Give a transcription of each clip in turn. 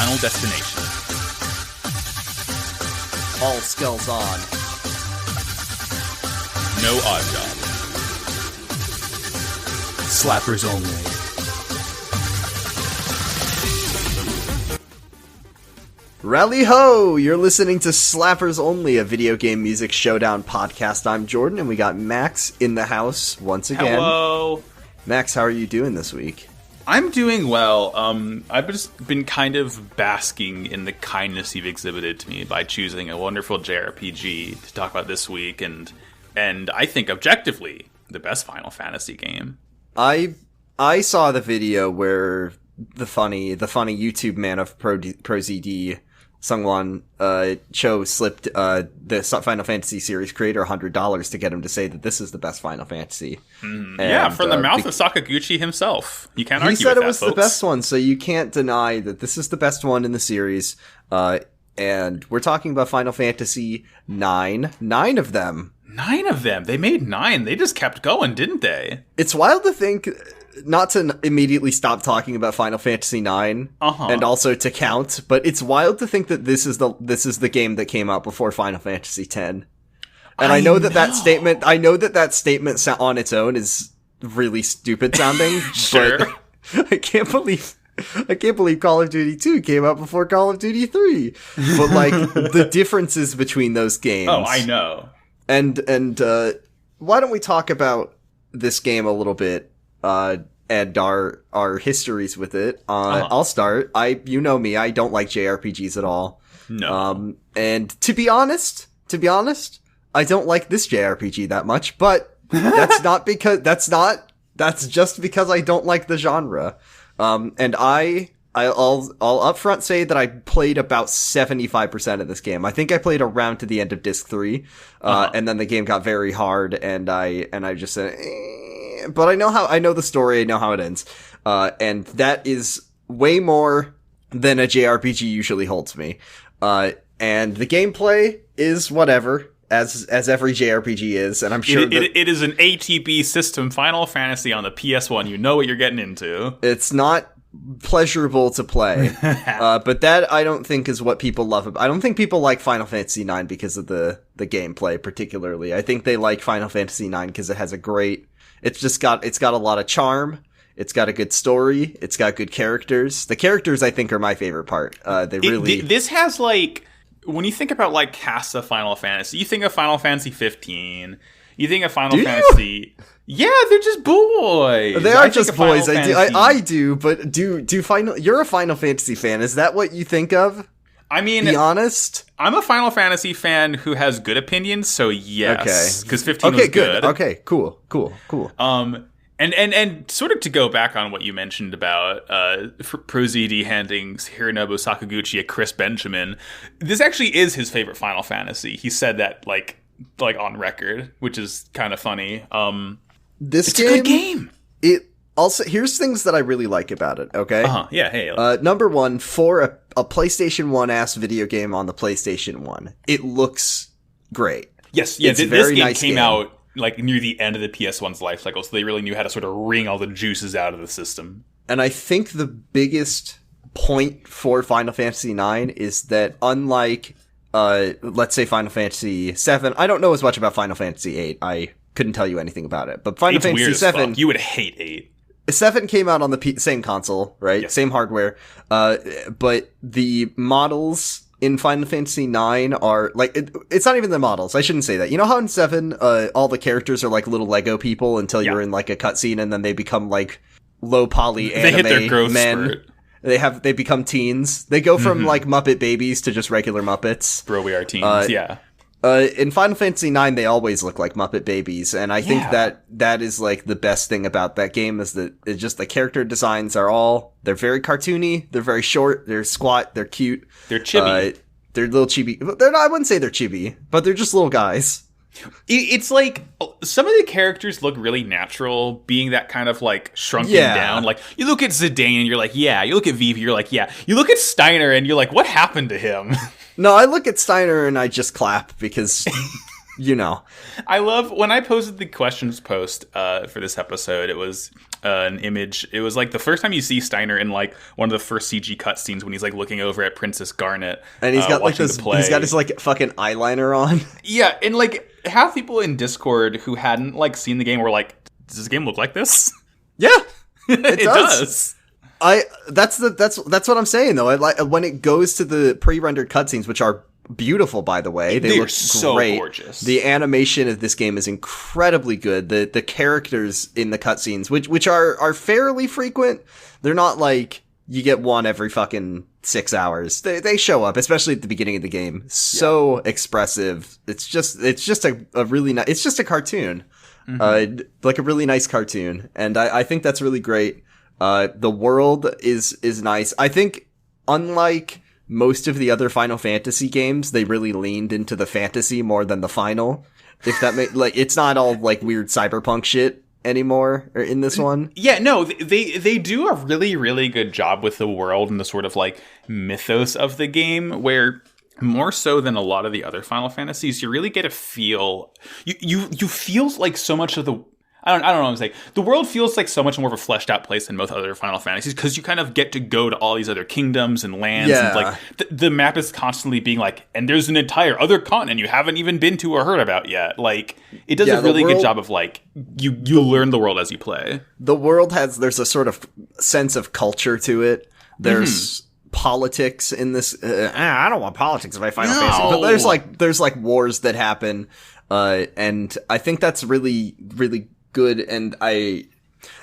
Final Destination. All skills on. No odd job. Slappers only. Lali-ho! You're listening to Slappers Only, a video game music showdown podcast. I'm Jordan, and we got Max in the house once again. Hello! Max, how are you doing this week? I'm doing well. I've just been kind of basking in the kindness you've exhibited to me by choosing a wonderful JRPG to talk about this week, and I think objectively the best Final Fantasy game. I saw the video where the funny YouTube man of ProZD, Sungwon Cho, slipped the Final Fantasy series creator $100 to get him to say that this is the best Final Fantasy. Yeah, from the mouth of Sakaguchi himself. You can't argue with that, He said it was folks. the best one, so you can't deny that this is the best one in the series. And we're talking about Final Fantasy 9. 9 of them. 9 of them. They made 9. They just kept going, didn't they? It's wild to think, not to immediately stop talking about Final Fantasy 9, and also to count, but it's wild to think that this is the game that came out before Final Fantasy 10. And I know that statement on its own is really stupid sounding. Sure. But I can't believe Call of Duty 2 came out before Call of Duty 3. But like the differences between those games. Oh, I know. And why don't we talk about this game a little bit, and our histories with it. I'll start. You know me, I don't like JRPGs at all. No. And to be honest, I don't like this JRPG that much, but that's just because I don't like the genre. And I'll upfront say that I played about 75% of this game. I think I played around to the end of disc 3, and then the game got very hard, and I just said, but I know the story, I know how it ends. And that is way more than a JRPG usually holds me. And the gameplay is whatever, as every JRPG is, and I'm sure it is an ATB system Final Fantasy on the PS1. You know what you're getting into. It's not pleasurable to play, but that I don't think is what people love. I don't think people like Final Fantasy 9 because of the gameplay particularly. I think they like Final Fantasy 9 because it has it's got a lot of charm. It's got a good story. It's got good characters. The characters, I think, are my favorite part. This has, like, when you think about, like, cast of Final Fantasy, you think of Final Fantasy 15. You think of Final Fantasy. Yeah, they're just boys. They are just boys. I do, but you're a Final Fantasy fan. Is that what you think of? I mean, be honest. I'm a Final Fantasy fan who has good opinions, so yes. Because 15 was good. Okay, cool. And sort of to go back on what you mentioned about ProZD handing Hironobu Sakaguchi a Chris Benjamin, this actually is his favorite Final Fantasy. He said that like on record, which is kind of funny. It's a good game. It also, here's things that I really like about it. Okay. Yeah. Hey. Number one, for a PlayStation 1 ass video game on the PlayStation 1, it looks great. Yes. Yeah. This game came out like near the end of the PS1's life cycle, so they really knew how to sort of wring all the juices out of the system. And I think the biggest point for Final Fantasy 9 is that unlike, let's say Final Fantasy 7, I don't know as much about Final Fantasy 8. I couldn't tell you anything about it. But Final Fantasy 7, you would hate 8. 7 came out on the same console, right? Yes. Same hardware. But the models in Final Fantasy 9 are like, it's not even the models. I shouldn't say that. You know how in 7, all the characters are like little Lego people until you're in like a cutscene, and then they become like low poly anime they hit their growth men. spurt. They become teens. They go from like Muppet babies to just regular Muppets. Bro, we are teens. Yeah. In Final Fantasy 9, they always look like Muppet babies, and I think that is like the best thing about that game is that it's just the character designs they're very cartoony, they're very short, they're squat, they're cute. They're chibi. They're little chibi. I wouldn't say they're chibi, but they're just little guys. It's like some of the characters look really natural, being that kind of like shrunken down. Like you look at Zidane and you're like, yeah. You look at Vivi, you're like, yeah. You look at Steiner and you're like, what happened to him? No, I look at Steiner and I just clap because, you know. I love when I posted the questions post for this episode. It was an image. It was like the first time you see Steiner in like one of the first CG cutscenes when he's like looking over at Princess Garnet, and he's got like this. He's got his like fucking eyeliner on. Yeah, and like half people in Discord who hadn't like seen the game were like, "Does this game look like this?" Yeah, it does. That's what I'm saying though. I like when it goes to the pre-rendered cutscenes, which are beautiful, by the way. They look so great. Gorgeous. The animation of this game is incredibly good. The characters in the cutscenes, which are fairly frequent, they're not like you get one every fucking 6 hours. They show up, especially at the beginning of the game. So expressive. It's just a really nice. It's just a cartoon, like a really nice cartoon, and I think that's really great. The world is nice. I think unlike most of the other Final Fantasy games, they really leaned into the fantasy more than the final. If that like, it's not all like weird cyberpunk shit anymore or in this one. Yeah, no, they do a really, really good job with the world and the sort of like mythos of the game, where more so than a lot of the other Final Fantasies, you really get a feel. You feel like so much of the. I don't know what I'm saying. The world feels like so much more of a fleshed out place than most other Final Fantasies because you kind of get to go to all these other kingdoms and lands. Yeah. And like the map is constantly being like, and there's an entire other continent you haven't even been to or heard about yet. Like it does a really good job of like you learn the world as you play. The world there's a sort of sense of culture to it. There's politics in this. I don't want politics in my Final Fantasy, but there's like wars that happen, and I think that's really, really good. And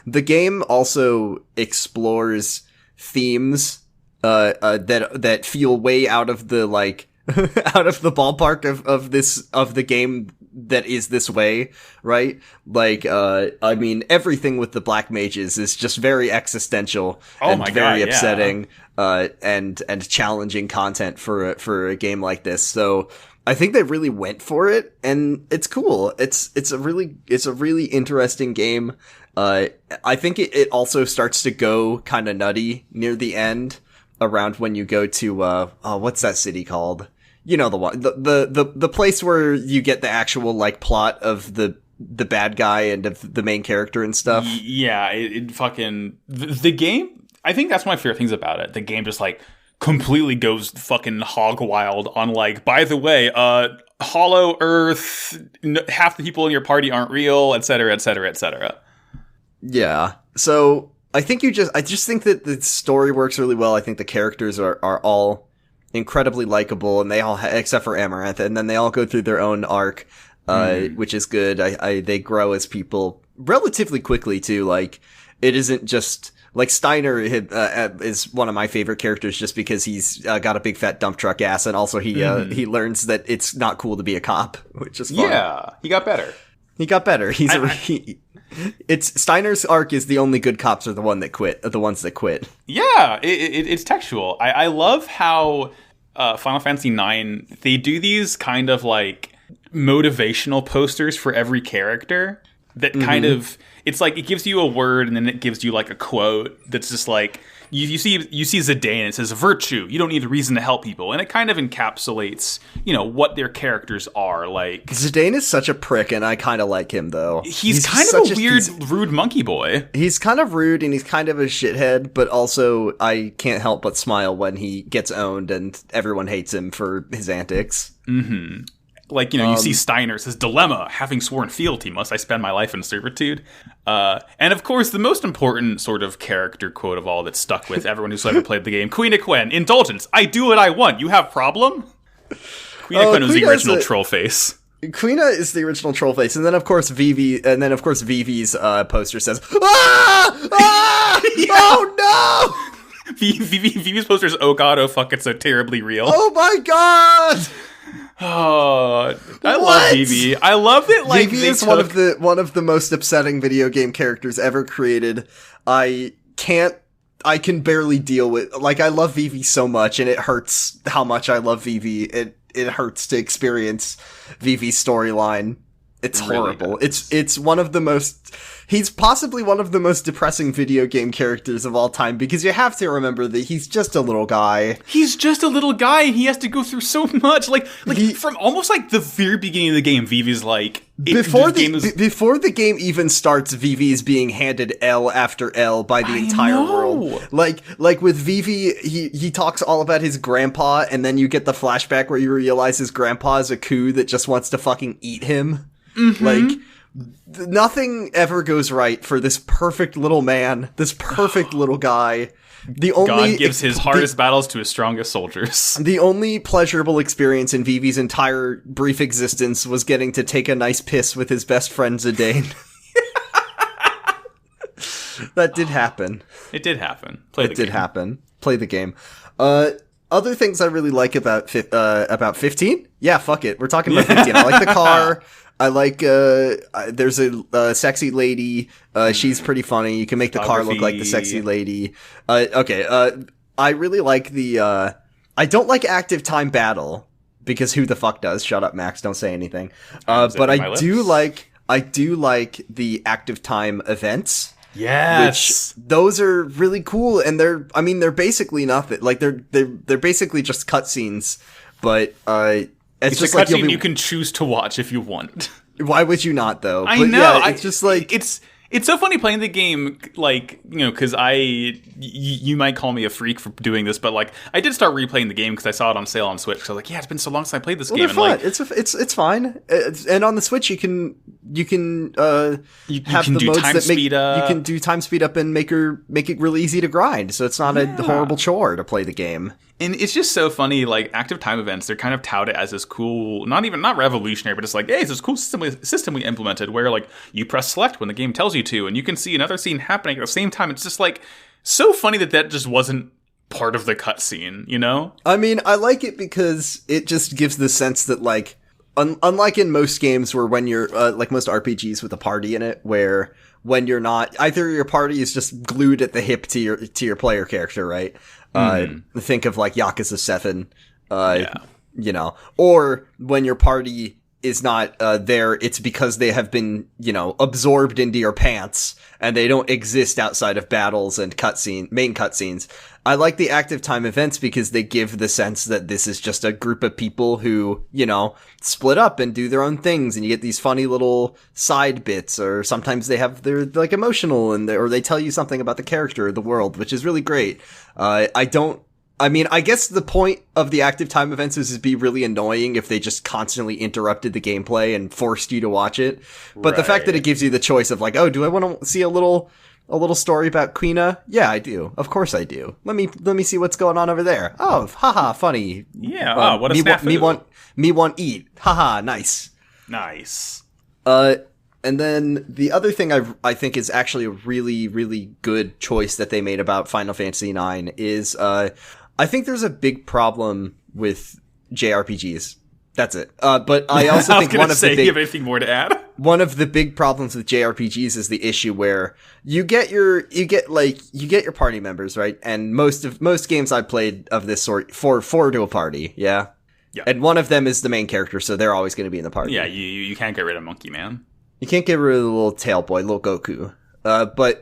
the game also explores themes that feel way out of the like out of the ballpark of the game that is this way, right? Like I mean, everything with the black mages is just very existential and very upsetting, and challenging content for a game like this. So I think they really went for it, and it's cool. It's a really interesting game. I think it also starts to go kind of nutty near the end, around when you go to what's that city called? You know, the one, the place where you get the actual like plot of the bad guy and of the main character and stuff. Yeah, it fucking the game. I think that's one of my favorite things about it. The game just like completely goes fucking hog wild on like, by the way, Hollow Earth, half the people in your party aren't real, etc., etc., etc. Yeah. So I just think that the story works really well. I think the characters are all incredibly likable, and they all except for Amaranth, and then they all go through their own arc, which is good. They grow as people relatively quickly too. Like it isn't just. Like, Steiner is one of my favorite characters just because he's got a big fat dump truck ass, and also he learns that it's not cool to be a cop, which is fun. Yeah, he got better. It's Steiner's arc is the only good cops are the ones that quit. Yeah, it's textual. I love how Final Fantasy IX, they do these kind of like motivational posters for every character that kind of, it's like it gives you a word and then it gives you like a quote that's just like you see Zidane and it says virtue, you don't need a reason to help people, and it kind of encapsulates, you know, what their characters are. Like Zidane is such a prick, and I kind of like him though. He's kind of a weird rude monkey boy. He's kind of rude and he's kind of a shithead, but also I can't help but smile when he gets owned and everyone hates him for his antics. Like, you know, you see Steiner says, dilemma, having sworn fealty, must I spend my life in servitude? And of course, the most important sort of character quote of all that stuck with everyone who's ever played the game, Queen Aquen, indulgence, I do what I want, you have problem? Queen Aquen was the original troll face. Quina is the original troll face, and then of course Vivi's poster says, "Ah! Ah! Oh no!" Vivi's poster is, "Oh god, oh fuck, it's so terribly real." Oh my god! Oh, I love Vivi. I love it. Like Vivi is one of the most upsetting video game characters ever created. I can barely deal with. Like, I love Vivi so much, and it hurts how much I love Vivi. It hurts to experience Vivi's storyline. It's horrible. It's one of the most He's possibly one of the most depressing video game characters of all time, because you have to remember that he's just a little guy. He's just a little guy, and he has to go through so much. From almost like the very beginning of the game, Vivi's like... Before the game even starts, Vivi is being handed L after L by the entire world. Like with Vivi, he talks all about his grandpa, and then you get the flashback where you realize his grandpa is a coup that just wants to fucking eat him. Mm-hmm. Like, nothing ever goes right for this perfect little man, this perfect little guy. God gives his hardest battles to his strongest soldiers. The only pleasurable experience in Vivi's entire brief existence was getting to take a nice piss with his best friend Zidane. That did happen. It did happen. Play the game. Other things I really like about 15? Yeah, fuck it. We're talking about 15. I like the car. I like, there's a sexy lady, she's pretty funny, you can make the car look like the sexy lady. I really like I don't like active time battle, because who the fuck does? Shut up, Max, don't say anything. But I do like the active time events. Yes. Which, those are really cool, and they're basically nothing, like, they're basically just cutscenes, but, it's just a like cutscene you can choose to watch if you want. Why would you not, though? I know. Yeah, it's just like... It's so funny playing the game, like, you know, because you might call me a freak for doing this, but, like, I did start replaying the game because I saw it on sale on Switch. So I was like, yeah, it's been so long since I played this game. They're fun. It's fine. And on the Switch, you can have the modes that make... You can do time speed up and make it really easy to grind, so it's not a horrible chore to play the game. And it's just so funny, like, active time events, they're kind of touted as this cool, not revolutionary, but just like, hey, it's this cool system we implemented where, like, you press select when the game tells you to, and you can see another scene happening at the same time. It's just, like, so funny that just wasn't part of the cutscene, you know? I mean, I like it because it just gives the sense that, like, unlike in most games where when you're, like most RPGs with a party in it, where when you're not, either your party is just glued at the hip to your player character, right? Think of like Yakuza 7, you know, or when your party is not there, it's because they have been, you know, absorbed into your pants and they don't exist outside of battles and main cutscenes. I like the active time events because they give the sense that this is just a group of people who, you know, split up and do their own things, and you get these funny little side bits, or sometimes they're like emotional or they tell you something about the character or the world, which is really great. I guess the point of the active time events is to be really annoying if they just constantly interrupted the gameplay and forced you to watch it. But the fact that it gives you the choice of like, oh, do I want to see a little story about Quina? Yeah, I do. Of course I do. Let me see what's going on over there. Oh, haha, funny. Yeah, what a snafu. Me want eat. Haha, nice. Nice. And then the other thing I think is actually a really, really good choice that they made about Final Fantasy IX is, I think there's a big problem with JRPGs. That's it. But I also think you have anything more to add? One of the big problems with JRPGs is the issue where you get your party members, right? And most games I played of this sort, four to a party, yeah? Yeah. And one of them is the main character, so they're always going to be in the party. Yeah, you can't get rid of Monkey Man. You can't get rid of the little tail boy, little Goku. But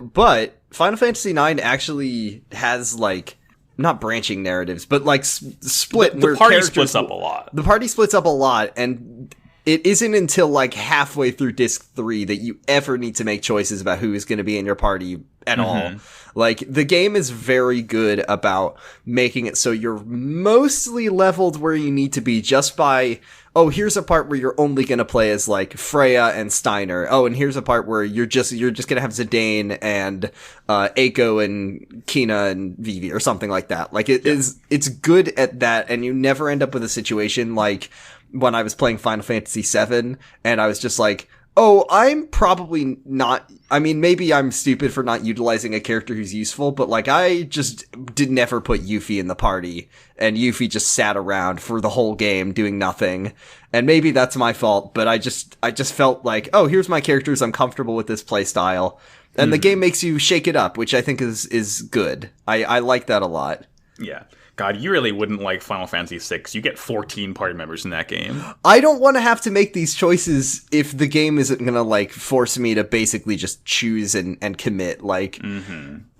Final Fantasy IX actually has, like, not branching narratives, but like split. The party splits up a lot. The party splits up a lot, and it isn't until like halfway through disc 3 that you ever need to make choices about who is going to be in your party at all. Like, the game is very good about making it so you're mostly leveled where you need to be just by, oh, here's a part where you're only going to play as, like, Freya and Steiner. Oh, and here's a part where you're just going to have Zidane and Eiko and Kina and Vivi or something like that. Like, it's good at that, and you never end up with a situation like when I was playing Final Fantasy VII, and I was just like, oh, I'm probably not, I mean, maybe I'm stupid for not utilizing a character who's useful, but, like, I just did never put Yuffie in the party, and Yuffie just sat around for the whole game doing nothing. And maybe that's my fault, but I just felt like, oh, here's my characters, I'm comfortable with this playstyle. And the game makes you shake it up, which I think is good. I like that a lot. Yeah. God, you really wouldn't like Final Fantasy VI. You get 14 party members in that game. I don't want to have to make these choices if the game isn't going to, like, force me to basically just choose and commit. Like,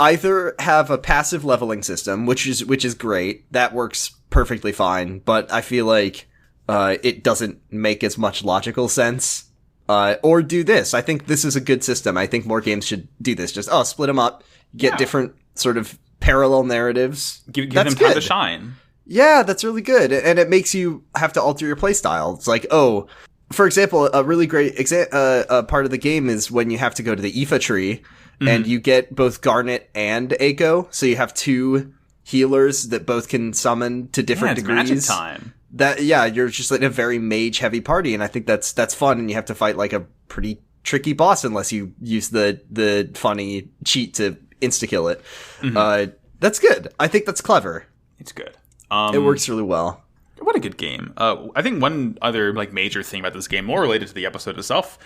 either have a passive leveling system, which is great. That works perfectly fine. But I feel like it doesn't make as much logical sense. Or do this. I think this is a good system. I think more games should do this. Just, split them up, get different sort of parallel narratives. Give them time to shine. Yeah, that's really good. And it makes you have to alter your playstyle. It's like, for example, a really great part of the game is when you have to go to the Aoife tree and you get both Garnet and Echo. So you have two healers that both can summon to different degrees. Magic time. You're just like a very mage heavy party. And I think that's fun. And you have to fight like a pretty tricky boss unless you use the funny cheat to insta-kill it. That's good. I think that's clever. It's good. It works really well. What a good game. I think one other like major thing about this game, more related to the episode itself,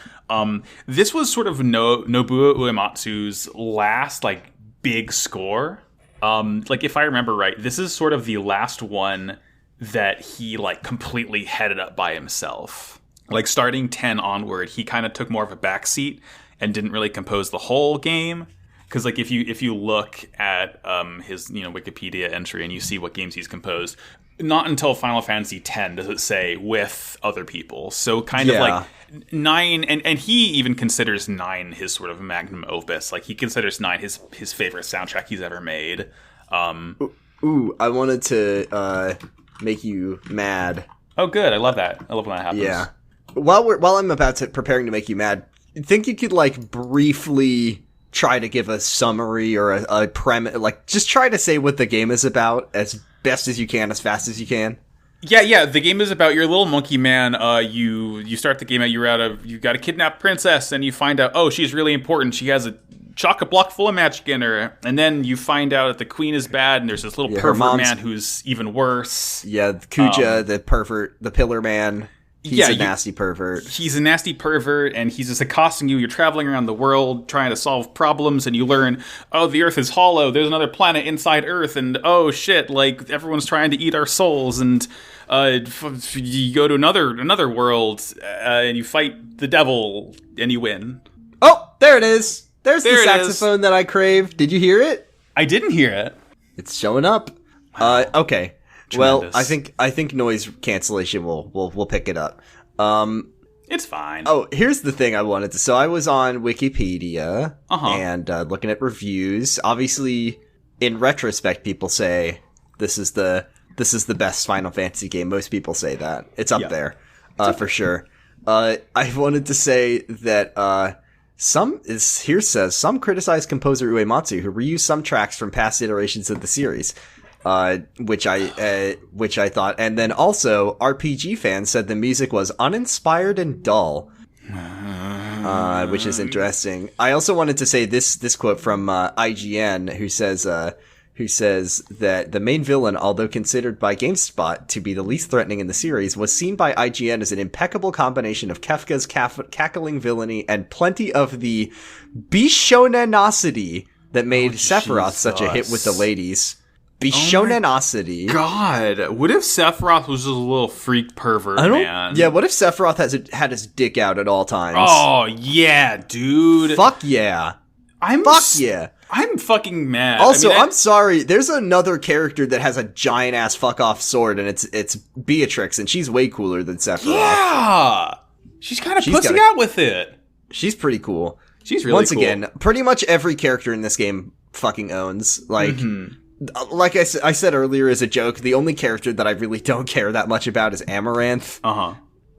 this was sort of Nobuo Uematsu's last like big score. Like if I remember right, this is sort of the last one that he like completely headed up by himself. Like starting 10 onward, he kind of took more of a backseat and didn't really compose the whole game. Because like if you look at his Wikipedia entry and you see what games he's composed, not until Final Fantasy X does it say with other people. So kind of like 9, and he even considers 9 his sort of magnum opus. Like he considers 9 his favorite soundtrack he's ever made. Ooh, I wanted to make you mad. Oh, good! I love that. I love when that happens. Yeah. While I'm preparing to make you mad, think you could like briefly try to give a summary or a premise, like just try to say what the game is about as best as you can, as fast as you can. Yeah. The game is about your little monkey man. You start the game out. You got a kidnapped princess, and you find out, she's really important. She has a chocolate block full of magic in her, and then you find out that the queen is bad, and there's this little pervert man who's even worse. Yeah, Kuja, the pervert, the pillar man. He's a nasty pervert. He's a nasty pervert, and he's just accosting you. You're traveling around the world trying to solve problems, and you learn, the Earth is hollow. There's another planet inside Earth, and shit, like everyone's trying to eat our souls. And you go to another world, and you fight the devil, and you win. Oh, there it is. There's the saxophone that I crave. Did you hear it? I didn't hear it. It's showing up. Okay. Tremendous. Well, I think noise cancellation will pick it up. It's fine. Oh, here's the thing I wanted to. So I was on Wikipedia and looking at reviews. Obviously, in retrospect, people say this is the best Final Fantasy game. Most people say that. It's up there, for sure. I wanted to say that some criticize composer Uematsu, who reused some tracks from past iterations of the series. Which I thought, and then also RPG fans said the music was uninspired and dull, which is interesting. I also wanted to say this quote from IGN, who says that the main villain, although considered by GameSpot to be the least threatening in the series, was seen by IGN as an impeccable combination of Kefka's cackling villainy and plenty of the bishonenosity that made Sephiroth such a hit with the ladies. Bishonenosity. God, what if Sephiroth was just a little freak pervert, man? Yeah, what if Sephiroth had his dick out at all times? Oh, yeah, dude. Fuck yeah. I'm fucking mad. Also, I'm sorry, there's another character that has a giant-ass fuck-off sword, and it's Beatrix, and she's way cooler than Sephiroth. Yeah! She's kind of pussing out with it. She's pretty cool. She's really Once cool. again, pretty much every character in this game fucking owns. Like... Like I said earlier as a joke, the only character that I really don't care that much about is Amaranth.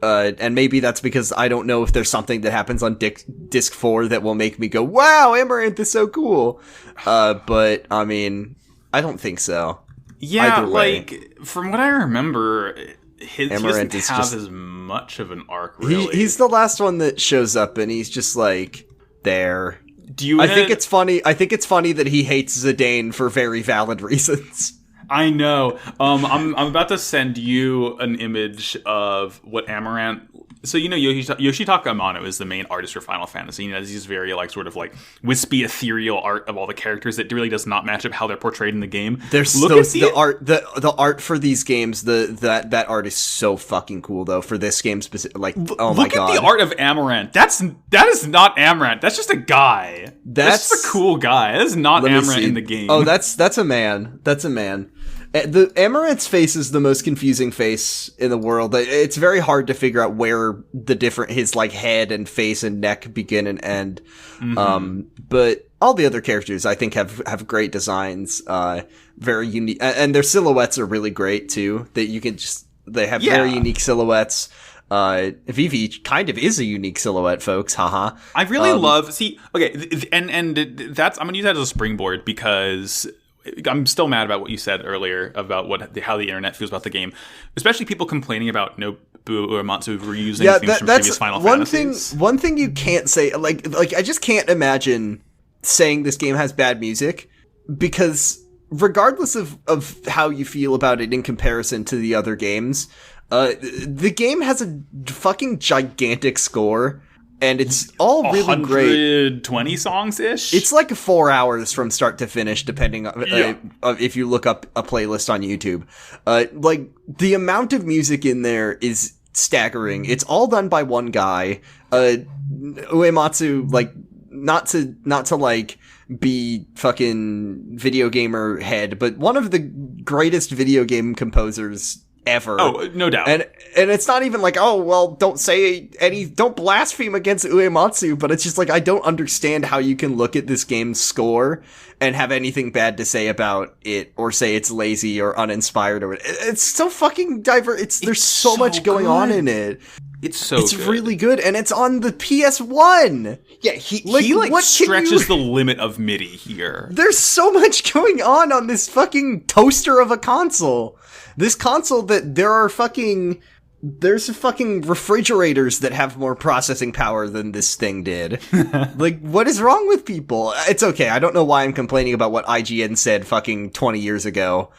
And maybe that's because I don't know if there's something that happens on disc 4 that will make me go, wow, Amaranth is so cool. But, I mean, I don't think so. Yeah, like, from what I remember, he doesn't have as much of an arc, really. He's the last one that shows up, and he's just, like, there. I think it's funny that he hates Zidane for very valid reasons. I know. I'm about to send you an image of what Amaranth So Yoshitaka Amano is the main artist for Final Fantasy. He has these very like sort of like wispy, ethereal art of all the characters that really does not match up how they're portrayed in the game. The art for these games. That art is so fucking cool though. For this game specific, like oh my god, look at the art of Amaranth. That is not Amaranth. That's just a guy. That's just a cool guy. That is not Amaranth in the game. Oh, that's a man. That's a man. The Amaranth's face is the most confusing face in the world. It's very hard to figure out where his like head and face and neck begin and end. Mm-hmm. But all the other characters I think have great designs, very unique, and their silhouettes are really great too. They have very unique silhouettes. Vivi kind of is a unique silhouette, folks. Haha. I really love, and that's, I'm gonna use that as a springboard because I'm still mad about what you said earlier about how the internet feels about the game, especially people complaining about Nobu Uematsu reusing things from previous Final Fantasies. One thing you can't say, like I just can't imagine saying this game has bad music, because regardless of how you feel about it in comparison to the other games, the game has a fucking gigantic score. And it's all really great. 120 songs-ish? It's like 4 hours from start to finish, depending on if you look up a playlist on YouTube. Like, the amount of music in there is staggering. It's all done by one guy. Uematsu, like, not to like, be fucking video gamer head, but one of the greatest video game composers ever. Oh, no doubt. And it's not even like, oh, well, don't blaspheme against Uematsu, but it's just like, I don't understand how you can look at this game's score and have anything bad to say about it, or say it's lazy or uninspired, or it's so fucking diverse. There's so much going on in it. It's good. Really good, and it's on the PS1. Yeah, he stretches the limit of MIDI here. There's so much going on this fucking toaster of a console. This console that there's fucking refrigerators that have more processing power than this thing did. Like, what is wrong with people? It's okay. I don't know why I'm complaining about what IGN said fucking 20 years ago,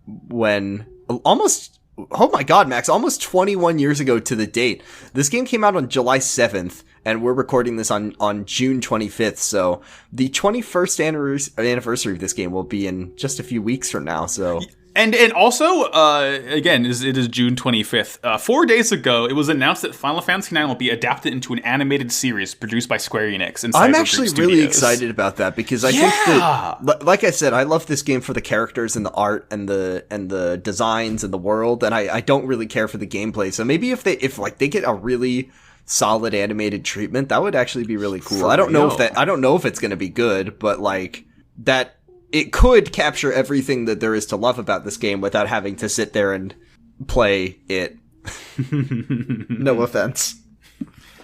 when almost, oh my god, Max, almost 21 years ago to the date. This game came out on July 7th, and we're recording this on June 25th, so the 21st anniversary of this game will be in just a few weeks from now, so... And also, again, it is June 25th. 4 days ago, it was announced that Final Fantasy IX will be adapted into an animated series produced by Square Enix. And I'm actually really excited about that, because I think that, like I said, I love this game for the characters and the art and the designs and the world, and I don't really care for the gameplay. So maybe if they get a really solid animated treatment, that would actually be really cool. I don't know if it's going to be good, but like that. It could capture everything that there is to love about this game without having to sit there and play it. No offense.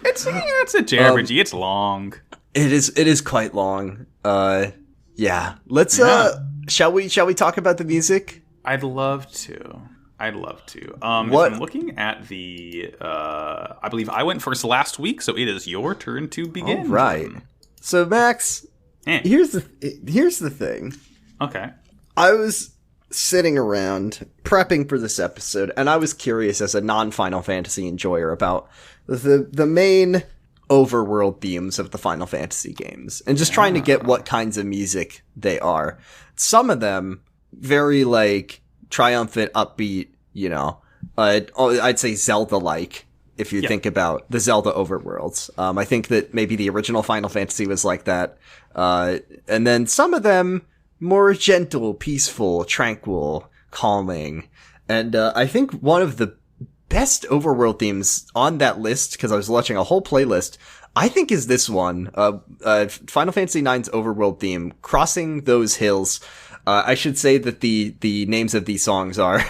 It's a JRPG. It's long. It is quite long. Yeah. Let's shall we talk about the music? I'd love to. If I'm looking at the I believe I went first last week, so it is your turn to begin. All right. So Max, here's the thing. Okay. I was sitting around prepping for this episode, and I was curious as a non-Final Fantasy enjoyer about the main overworld themes of the Final Fantasy games, and just trying to get what kinds of music they are. Some of them very like triumphant, upbeat, I'd say Zelda-like. If you think about the Zelda overworlds. I think that maybe the original Final Fantasy was like that. And then some of them more gentle, peaceful, tranquil, calming. And I think one of the best overworld themes on that list, because I was watching a whole playlist, I think is this one. Final Fantasy IX's overworld theme, Crossing Those Hills. I should say that the names of these songs are...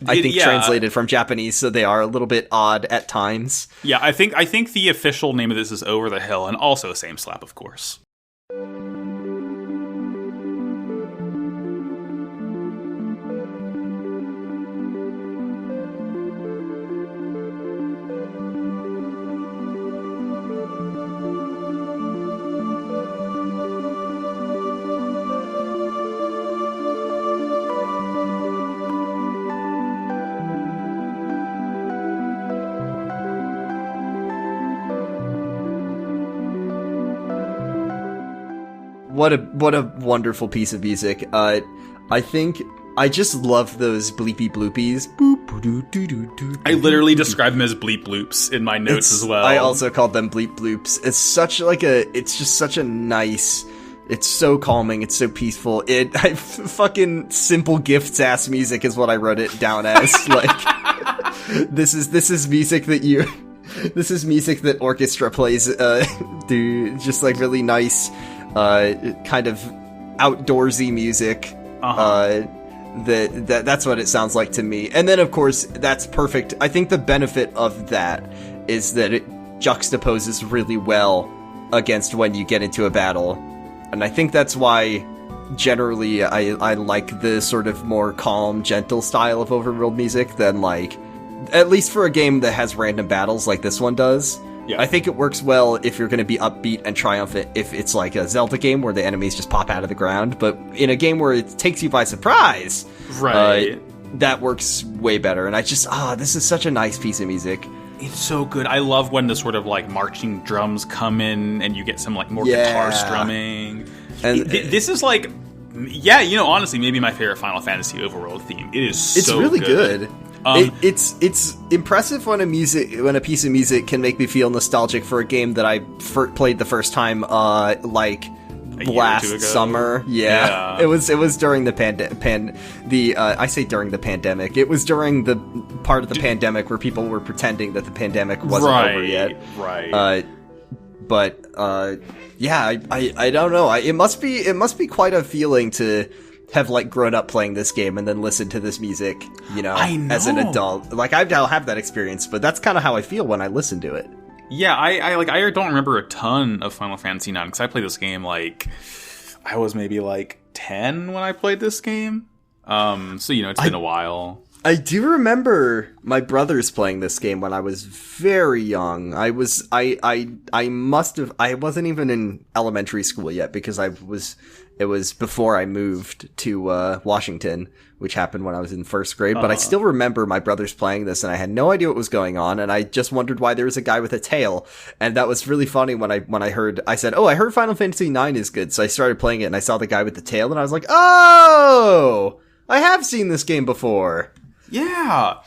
I think translated from Japanese, so they are a little bit odd at times. Yeah, I think the official name of this is Over the Hill, and also Same Slap, of course. what a wonderful piece of music. I think I just love those bleepy bloopies. I literally describe them as bleep bloops in my notes as well. I also called them bleep bloops. It's such it's just such a nice, it's so calming, it's so peaceful. Fucking simple gifts ass music is what I wrote it down as. Like, this is music that this is music that orchestra plays, just like really nice, kind of outdoorsy music. That's what it sounds like to me. And then, of course, that's perfect. I think the benefit of that is that it juxtaposes really well against when you get into a battle. And I think that's why, generally, I like the sort of more calm, gentle style of overworld music than, like, at least for a game that has random battles like this one does. Yeah. I think it works well if you're going to be upbeat and triumphant if it's like a Zelda game where the enemies just pop out of the ground, but in a game where it takes you by surprise, right? That works way better. And I just, this is such a nice piece of music. It's so good. I love when the sort of like marching drums come in and you get some like more guitar strumming. And this is like, honestly, maybe my favorite Final Fantasy overworld theme. It's really good. It's impressive when a piece of music can make me feel nostalgic for a game that I played the first time, like last summer. Yeah. It was during the I say during the pandemic. It was during the part of the pandemic where people were pretending that the pandemic wasn't over yet. Right. I don't know. It must be quite a feeling to have like grown up playing this game and then listen to this music, as an adult. Like I now have that experience, but that's kind of how I feel when I listen to it. Yeah, I don't remember a ton of Final Fantasy IX because I played this game like I was maybe like 10 when I played this game. So it's been a while. I do remember my brothers playing this game when I was very young. I wasn't even in elementary school yet because it was before I moved to Washington, which happened when I was in first grade. But I still remember my brothers playing this, and I had no idea what was going on, and I just wondered why there was a guy with a tail. And that was really funny when I said, I heard Final Fantasy IX is good. So I started playing it, and I saw the guy with the tail, and I was like, oh, I have seen this game before. Yeah.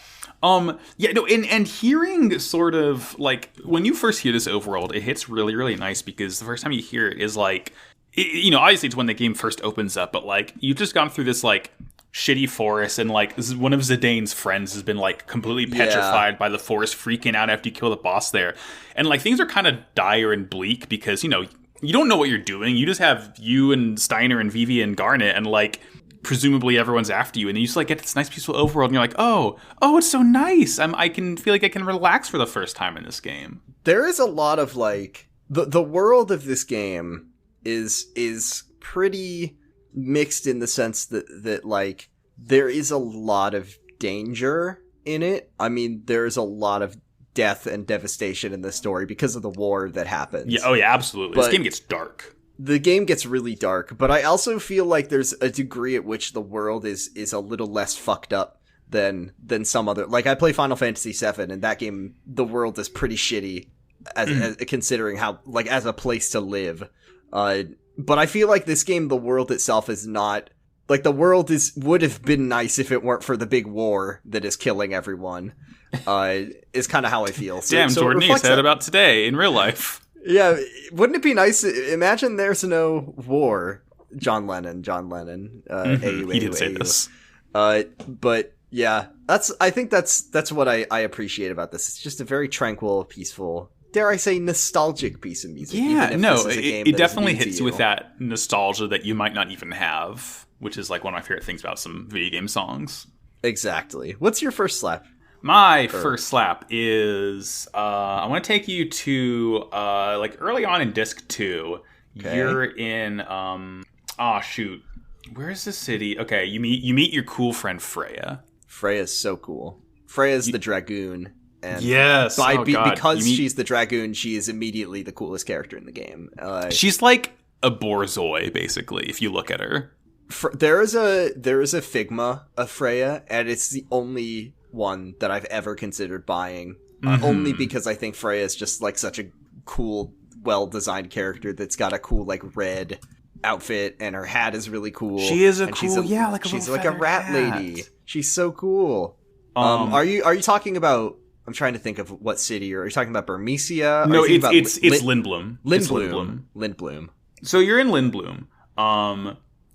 And hearing sort of like when you first hear this overworld, it hits really, really nice because the first time you hear it is like, obviously it's when the game first opens up, but like you've just gone through this like shitty forest and like this is one of Zidane's friends has been like completely petrified by the forest, freaking out after you kill the boss there. And like things are kind of dire and bleak because, you don't know what you're doing. You just have you and Steiner and Vivi and Garnet and like presumably everyone's after you, and then you just like get this nice peaceful overworld and you're like, oh, it's so nice. I can feel like I can relax for the first time in this game. There is a lot of like the world of this game is pretty mixed in the sense that like there is a lot of danger in it. I mean, there's a lot of death and devastation in the story because of the war that happens. Yeah, absolutely. But this game gets dark. The game gets really dark, but I also feel like there's a degree at which the world is a little less fucked up than some other. Like I play Final Fantasy VII, and that game, the world is pretty shitty as considering how like as a place to live. But I feel like this game, the world itself is not like the world would have been nice if it weren't for the big war that is killing everyone. Is kind of how I feel. Damn, Jordan, you said about today in real life. Yeah, wouldn't it be nice? Imagine there's no war. John Lennon. He did say this. But yeah, I think that's what I appreciate about this. It's just a very tranquil, peaceful, dare I say, nostalgic piece of music. Yeah, it definitely hits you with that nostalgia that you might not even have, which is like one of my favorite things about some video game songs. Exactly. What's your first slap? My first slap is I want to take you to like early on in disc 2. Okay. You're in where's the city? Okay, you meet your cool friend Freya. Freya's so cool. Freya's the Dragoon. And yes. Because she's the Dragoon, she is immediately the coolest character in the game. She's like a Borzoi, basically, if you look at her. There is a Figma of Freya, and it's the only one that I've ever considered buying, only because I think Freya is just like such a cool, well-designed character that's got a cool like red outfit, and her hat is really cool. She is like she's like a rat hat. lady. She's so cool. Are you talking about? I'm trying to think of what city. Are you talking about Bermesia? No, it's Lindblom. Lindblom. So you're in Lindblom.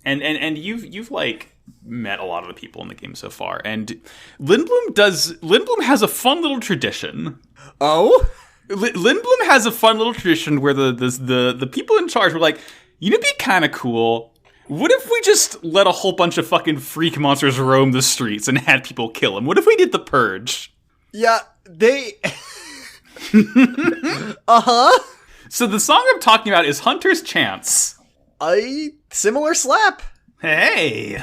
And you've like met a lot of the people in the game so far. And Lindblom has a fun little tradition. Oh? Lindblom has a fun little tradition where the people in charge were like, you know, it'd be kind of cool. What if we just let a whole bunch of fucking freak monsters roam the streets and had people kill them? What if we did the purge? Yeah, they... Uh-huh. So the song I'm talking about is Hunter's Chance. Similar slap. Hey!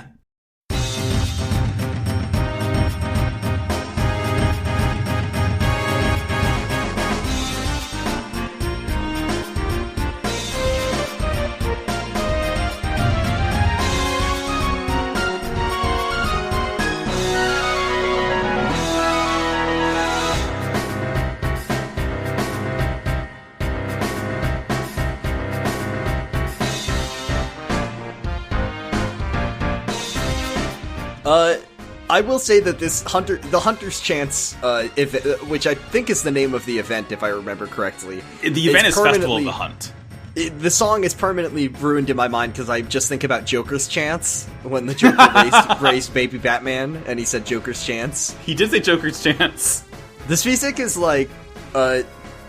I will say that the Hunter's Chance, which I think is the name of the event, if I remember correctly. The event is Festival of the Hunt. The song is permanently ruined in my mind because I just think about Joker's Chance when the Joker raised baby Batman, and he said Joker's Chance. He did say Joker's Chance. This music is like,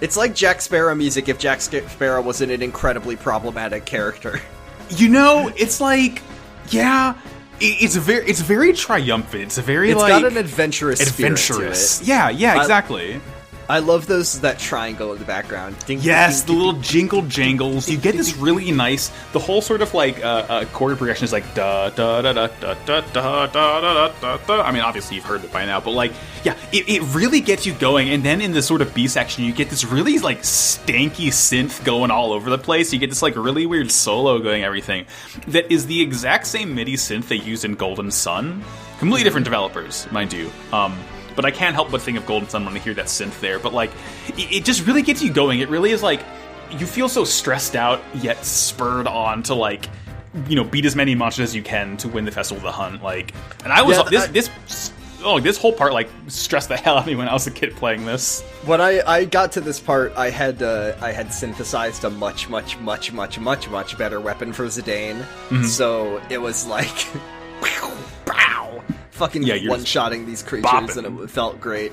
it's like Jack Sparrow music if Jack Sparrow wasn't an incredibly problematic character. You know, it's like, yeah. It's very triumphant. It's got an adventurous spirit to it. Yeah, exactly. I love that triangle in the background. Ding, yes, ding, the little jingle jangles. You get this really nice. The whole sort of like chord progression is like da da da da da da da da da da. I mean, obviously you've heard it by now, but like, yeah, it really gets you going. And then in the sort of B section, you get this really like stanky synth going all over the place. You get this like really weird solo going, everything that is the exact same MIDI synth they used in Golden Sun. Completely different developers, mind you. But I can't help but think of Golden Sun when I hear that synth there. But, like, it just really gets you going. It really is, like, you feel so stressed out, yet spurred on to, like, you know, beat as many monsters as you can to win the Festival of the Hunt. Like, and I was, this whole part, like, stressed the hell out of me when I was a kid playing this. When I got to this part, I had synthesized a much better weapon for Zidane. Mm-hmm. So it was like... fucking one-shotting these creatures, bopping. And it felt great.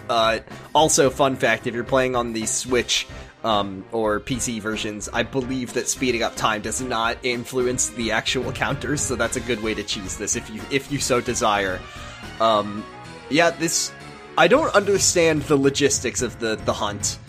Also, fun fact, if you're playing on the Switch or PC versions, I believe that speeding up time does not influence the actual counters, so that's a good way to choose this if you so desire. I don't understand the logistics of the hunt.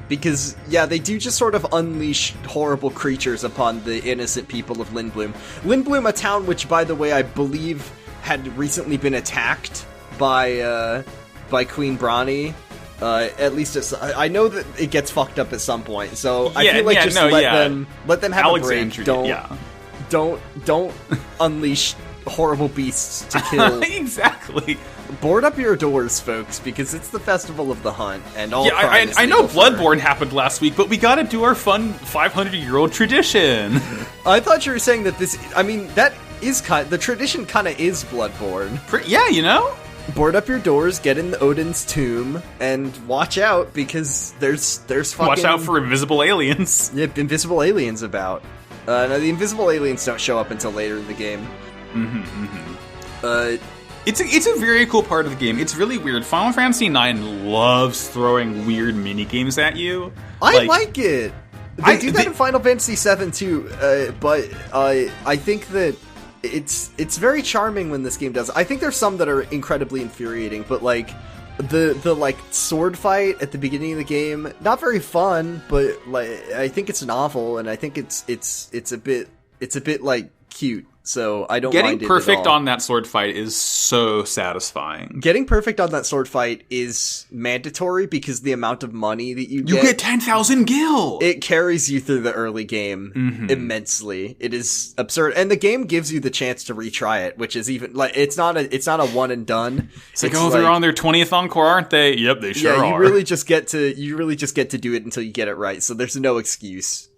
Because, yeah, they do just sort of unleash horrible creatures upon the innocent people of Lindblom. Lindblom, a town which, by the way, I believe had recently been attacked by Queen Brawny. At least I know that it gets fucked up at some point. So I feel like let them have a break. Don't unleash horrible beasts to kill. Exactly. Board up your doors, folks, because it's the Festival of the Hunt, and all. Yeah, I know Bloodborne happened last week, but we gotta do our fun 500-year-old tradition. I thought you were saying that this. I mean, that is the tradition. Kind of is Bloodborne. Yeah, you know. Board up your doors, get in Odin's tomb, and watch out because there's fucking. Watch out for invisible aliens. Yeah, invisible aliens about. No, the invisible aliens don't show up until later in the game. It's a very cool part of the game. It's really weird. Final Fantasy IX loves throwing weird mini games at you. I like it. They do that in Final Fantasy VII too, but I think that it's very charming when this game does. I think there's some that are incredibly infuriating, but like the like sword fight at the beginning of the game, not very fun, but like I think it's novel, and I think it's a bit like cute. So I don't mind it at all. Getting perfect on that sword fight is so satisfying. Getting perfect on that sword fight is mandatory because the amount of money that you get 10,000 gil. It carries you through the early game immensely. It is absurd, and the game gives you the chance to retry it, which is even like it's not a one and done. It's like, they're on their 20th encore, aren't they? Yep, they sure are. You really just get to do it until you get it right. So there's no excuse.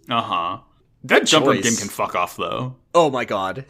That jump rope choice. game can fuck off, though. Oh my god.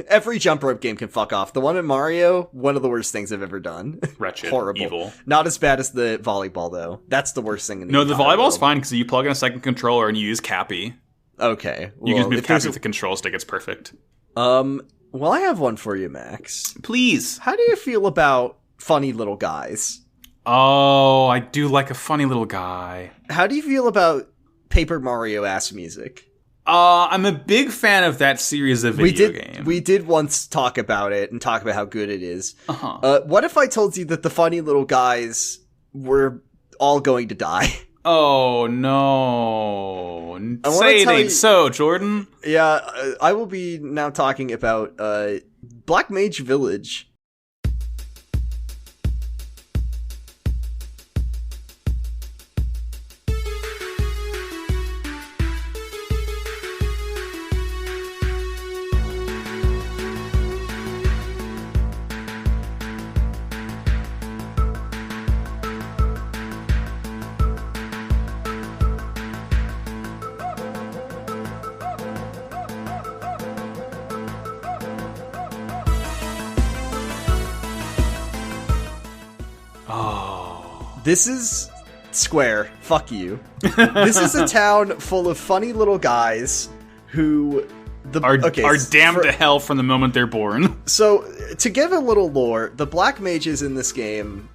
Every jump rope game can fuck off. The one in Mario, one of the worst things I've ever done. Wretched. Horrible. Evil. Not as bad as the volleyball, though. That's the worst thing in the No, the entire volleyball's world. fine because you plug in a second controller and you use Cappy. Okay. You can well, move if Cappy there's with the control stick. It's perfect. Well, I have one for you, Max. Please. How do you feel about funny little guys? Oh, I do like a funny little guy. How do you feel about Paper Mario ass music? I'm a big fan of that series of video games. We did once talk about it and talk about how good it is. Uh-huh. What if I told you that the funny little guys were all going to die? Oh, no. I wanna Say it tell ain't you- so, Jordan. Yeah, I will be now talking about Black Mage Village. This is Square. Fuck you. This is a town full of funny little guys who Are damned to hell from the moment they're born. So, to give a little lore, the black mages in this game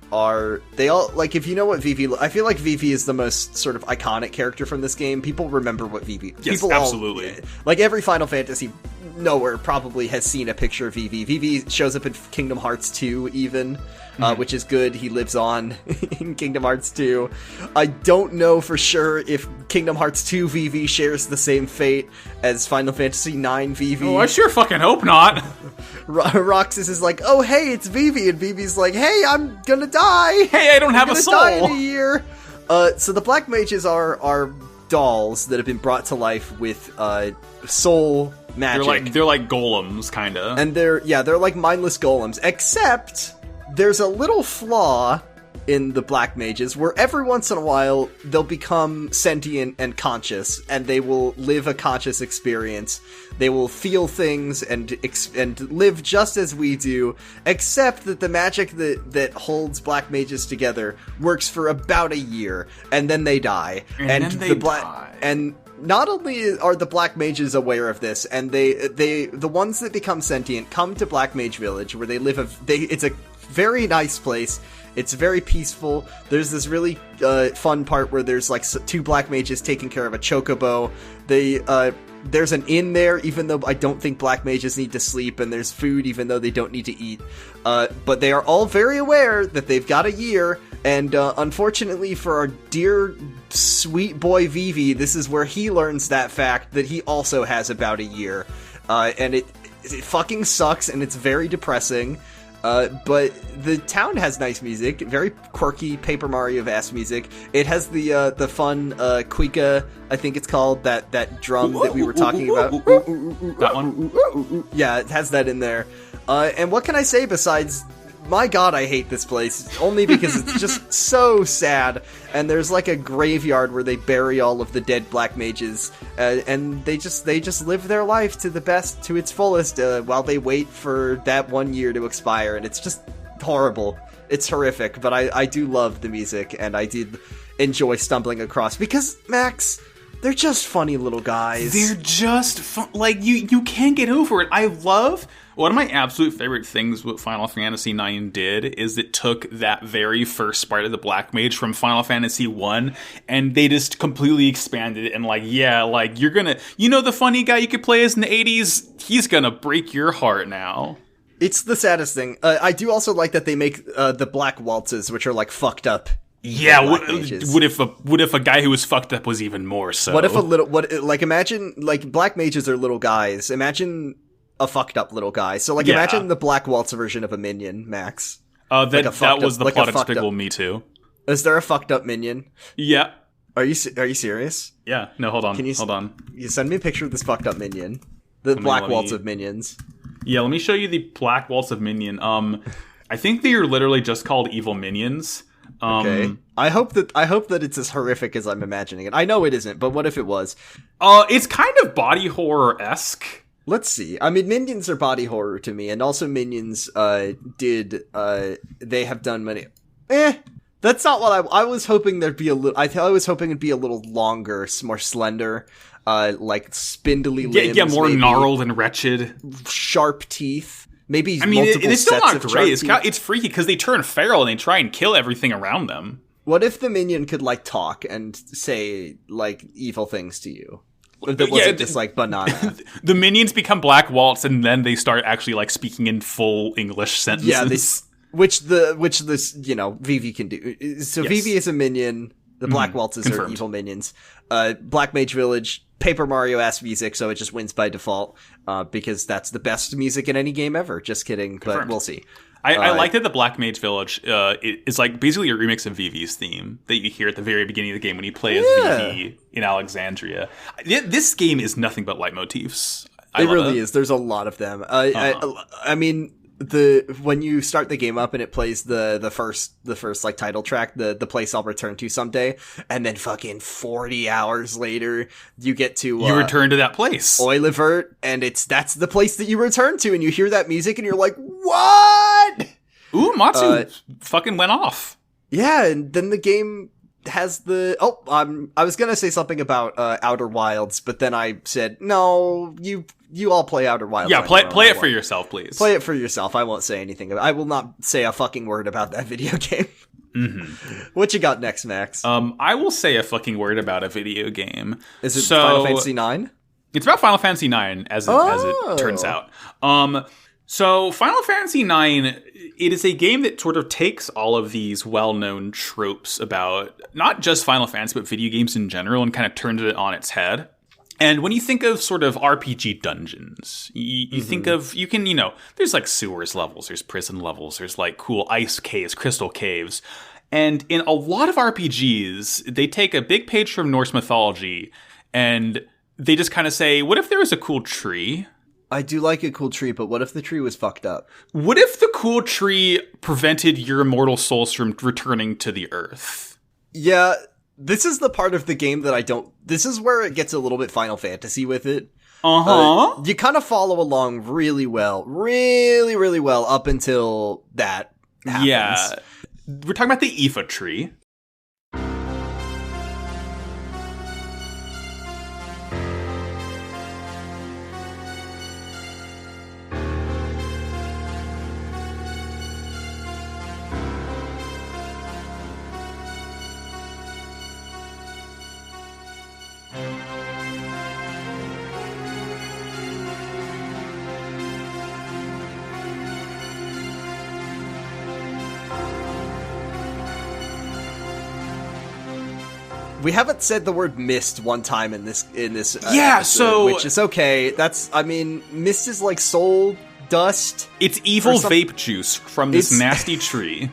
they all, like, if you know what Vivi, I feel like Vivi is the most sort of iconic character from this game. People remember what Vivi, Yes, people absolutely. like, every Final Fantasy nowhere probably has seen a picture of Vivi. Vivi shows up in Kingdom Hearts 2 even, which is good. He lives on in Kingdom Hearts 2. I don't know for sure if Kingdom Hearts 2 Vivi shares the same fate as Final Fantasy 9 Vivi. Oh, I sure fucking hope not. Roxas is like, oh, hey, it's Vivi, and Vivi's like, hey, I'm gonna die. Hey, I don't have I'm a gonna die in soul. a year. So the black mages are dolls that have been brought to life with soul magic. They're like golems, kinda. And they're like mindless golems, except there's a little flaw in the black mages where every once in a while they'll become sentient and conscious, and they will live a conscious experience. They will feel things and live just as we do, except that the magic that holds black mages together works for about a year, and then they die. And then they die. And not only are the black mages aware of this, and the ones that become sentient come to Black Mage Village, where they live. It's a very nice place. It's very peaceful. There's this really fun part where there's like two black mages taking care of a chocobo. There's an inn there, even though I don't think black mages need to sleep, and there's food, even though they don't need to eat. But they are all very aware that they've got a year, and unfortunately for our dear sweet boy Vivi, this is where he learns that fact, that he also has about a year. And it fucking sucks, and it's very depressing. But the town has nice music, very quirky Paper Mario-esque music. It has the fun Kuika, I think it's called, that drum that we were talking about. That one? Yeah, it has that in there. And what can I say besides, my god, I hate this place, only because it's just so sad. And there's like a graveyard where they bury all of the dead black mages, and they just live their life to its fullest while they wait for that 1 year to expire, and it's just horrible. It's horrific, but I do love the music, and I did enjoy stumbling across, because, Max, they're just funny little guys. They're just fun. Like, you can't get over it. I love... One of my absolute favorite things what Final Fantasy IX did is it took that very first sprite of the Black Mage from Final Fantasy 1, and they just completely expanded it, and you're gonna... You know the funny guy you could play as in the 80s? He's gonna break your heart now. It's the saddest thing. I do also like that they make the black waltzes, which are like fucked up. Yeah, what if a guy who was fucked up was even more so? Imagine, like, black mages are little guys. Imagine a fucked up little guy. So, like, imagine the black waltz version of a minion, Max. That was the plot of Despicable Me Too. Is there a fucked up minion? Yeah. Are you serious? Yeah. No, hold on. Hold on. You send me a picture of this fucked up minion. The black waltz of minions. Yeah, let me show you the black waltz of minion. I think they are literally just called evil minions. Okay. I hope that it's as horrific as I'm imagining it. I know it isn't, but what if it was? It's kind of body horror-esque. Let's see. I mean, Minions are body horror to me, and also Minions they have done many. That's not what I was hoping there'd be a little. I was hoping it'd be a little longer, more slender, like spindly limbs. Yeah, more gnarled and wretched. Sharp teeth. Maybe. I mean, it's still not great. Teeth. It's freaky because they turn feral and they try and kill everything around them. What if the minion could like talk and say like evil things to you? That wasn't just like banana. The minions become Black Waltz and then they start actually like speaking in full English sentences. Yeah, which this Vivi can do. So yes. Vivi is a minion. The Black Waltzes are evil minions. Black Mage Village, Paper Mario-ass music, so it just wins by default, because that's the best music in any game ever. Just kidding, but we'll see. I like that the Black Mage Village is like basically a remix of Vivi's theme that you hear at the very beginning of the game when you play as Vivi in Alexandria. This game is nothing but leitmotifs. It really is. There's a lot of them. I mean, when you start the game up and it plays the first like title track, the place I'll return to someday, and then fucking 40 hours later you get to you return to that place, Oilivert, and that's the place that you return to, and you hear that music and you're like, what? Ooh, Matsu fucking went off. Yeah, and then the game has I was gonna say something about Outer Wilds, but then I said no, you all play Outer Wilds. Yeah, play it for yourself, please. Play it for yourself. I won't say anything. I will not say a fucking word about that video game. Mm-hmm. What you got next, Max? I will say a fucking word about a video game. Is it Final Fantasy IX? It's about Final Fantasy IX, as it turns out. So Final Fantasy IX, it is a game that sort of takes all of these well-known tropes about not just Final Fantasy, but video games in general, and kind of turns it on its head. And when you think of sort of RPG dungeons, you think of, there's like sewers levels, there's prison levels, there's like cool ice caves, crystal caves. And in a lot of RPGs, they take a big page from Norse mythology and they just kind of say, what if there was a cool tree? I do like a cool tree, but what if the tree was fucked up? What if the cool tree prevented your immortal souls from returning to the earth? Yeah. This is the part of the game that this is where it gets a little bit Final Fantasy with it. You kind of follow along really well, really, really well up until that happens. Yeah. We're talking about the Aoife tree. We haven't said the word mist one time in this episode, so which is okay. Mist is like soul dust. It's evil vape juice from this nasty tree.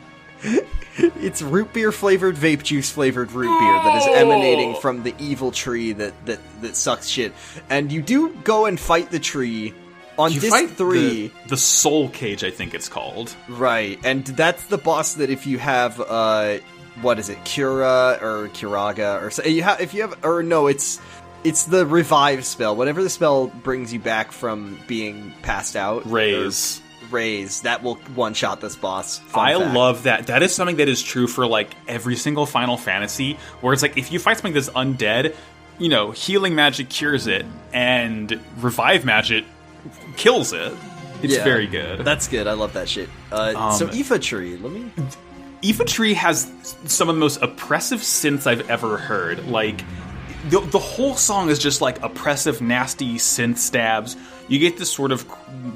It's root beer flavored vape juice flavored root beer that is emanating from the evil tree that sucks shit. And you do go and fight the tree on disc 3. The soul cage, I think it's called. Right, and that's the boss that if you have what is it, Cura or Curaga or so? It's the revive spell. Whatever the spell brings you back from being passed out. Raise, that will one-shot this boss. I love that. That is something that is true for like every single Final Fantasy, where it's like if you fight something that's undead, healing magic cures it, and revive magic kills it. It's very good. That's good. I love that shit. So Aoife tree, Aoife tree has some of the most oppressive synths I've ever heard. Like, the whole song is just like oppressive, nasty synth stabs. You get this sort of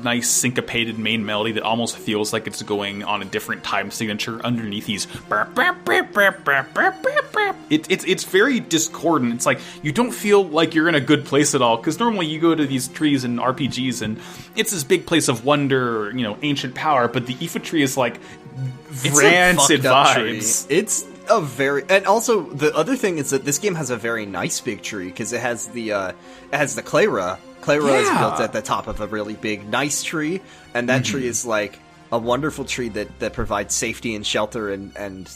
nice syncopated main melody that almost feels like it's going on a different time signature underneath these. It's very discordant. It's like you don't feel like you're in a good place at all, because normally you go to these trees in RPGs and it's this big place of wonder, ancient power. But the Aoife tree is like rancid vibes. It's a very, and also the other thing is that this game has a very nice big tree because it has the Clara. Clara is built at the top of a really big, nice tree, and that tree is like a wonderful tree that provides safety and shelter and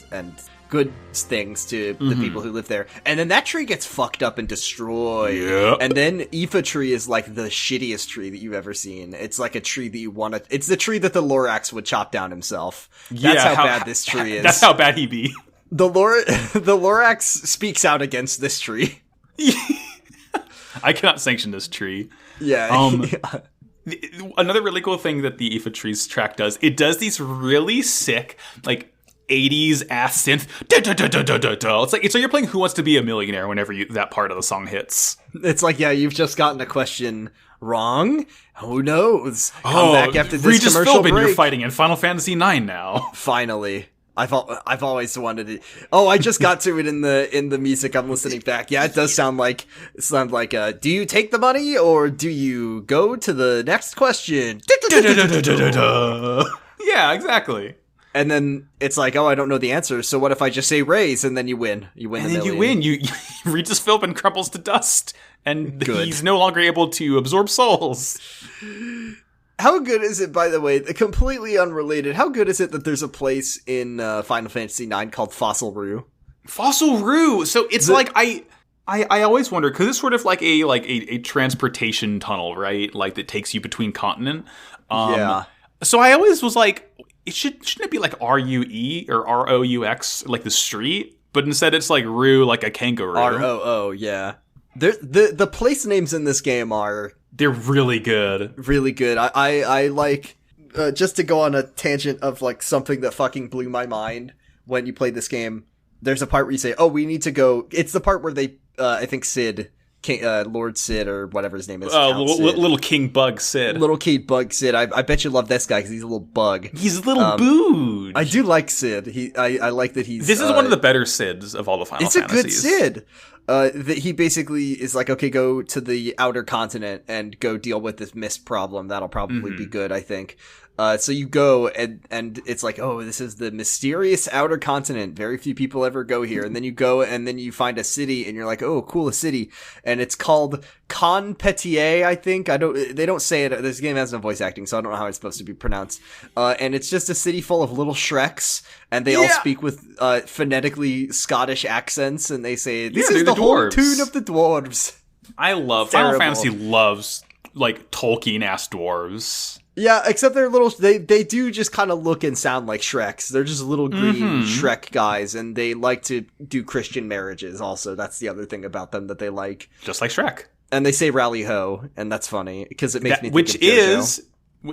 good things to the people who live there. And then that tree gets fucked up and destroyed. Yep. And then Aoife tree is like the shittiest tree that you've ever seen. It's like a tree that you want to... It's the tree that the Lorax would chop down himself. That's how bad this tree is. That's how bad he be. The Lorax speaks out against this tree. I cannot sanction this tree. Yeah. Another really cool thing that the Aoife Trees track does, it does these really sick, like, 80s ass synth. It's like you're playing Who Wants to Be a Millionaire whenever that part of the song hits. It's like, yeah, you've just gotten a question wrong. Who knows? Come back after this Regis commercial Philbin, break. you're fighting in Final Fantasy IX now. Finally. I've always wanted it. Oh, I just got to it in the music I'm listening back. Yeah, it does sound like do you take the money or do you go to the next question? Yeah, exactly. And then it's like, oh, I don't know the answer, so what if I just say raise, and then you win. You win. And then you win. You Regis Philbin crumbles to dust, and he's no longer able to absorb souls. How good is it, by the way, completely unrelated, how good is it that there's a place in Final Fantasy IX called Fossil Roo? Fossil Roo! So it's like, I always wonder, because it's sort of like a transportation tunnel, right? Like, that takes you between continent. Yeah. So I always was like, shouldn't it be like R-U-E or R-O-U-X, like the street? But instead it's like Roo, like a kangaroo. R-O-O, yeah. The place names in this game are... They're really good. Really good. I like, just to go on a tangent of like something that fucking blew my mind when you play this game, there's a part where you say, oh, we need to go, it's the part where they, I think Sid, Lord Sid or whatever his name is. Little King Bug Sid. Little King Bug Sid. I bet you love this guy because he's a little bug. He's a little booge. I do like Sid. I like that he's... This is one of the better Sids of all the Final Fantasies. It's a good Sid. That he basically is like, okay, go to the outer continent and go deal with this mist problem. That'll probably be good, I think. So you go and it's like, oh, this is the mysterious outer continent. Very few people ever go here. And then you go and then you find a city and you're like, oh, cool, a city. And it's called Conpetier, I think. They don't say it. This game has no voice acting, so I don't know how it's supposed to be pronounced. And it's just a city full of little Shreks, and they all speak with phonetically Scottish accents, and they say, this is the whole tune of the dwarves. Final Fantasy loves like Tolkien-ass dwarves. Yeah, except they're little, they do just kind of look and sound like Shreks. They're just little green Shrek guys, and they like to do Christian marriages also. That's the other thing about them that they like. Just like Shrek. And they say Lali-ho, and that's funny, because it makes me think which of JoJo. Is,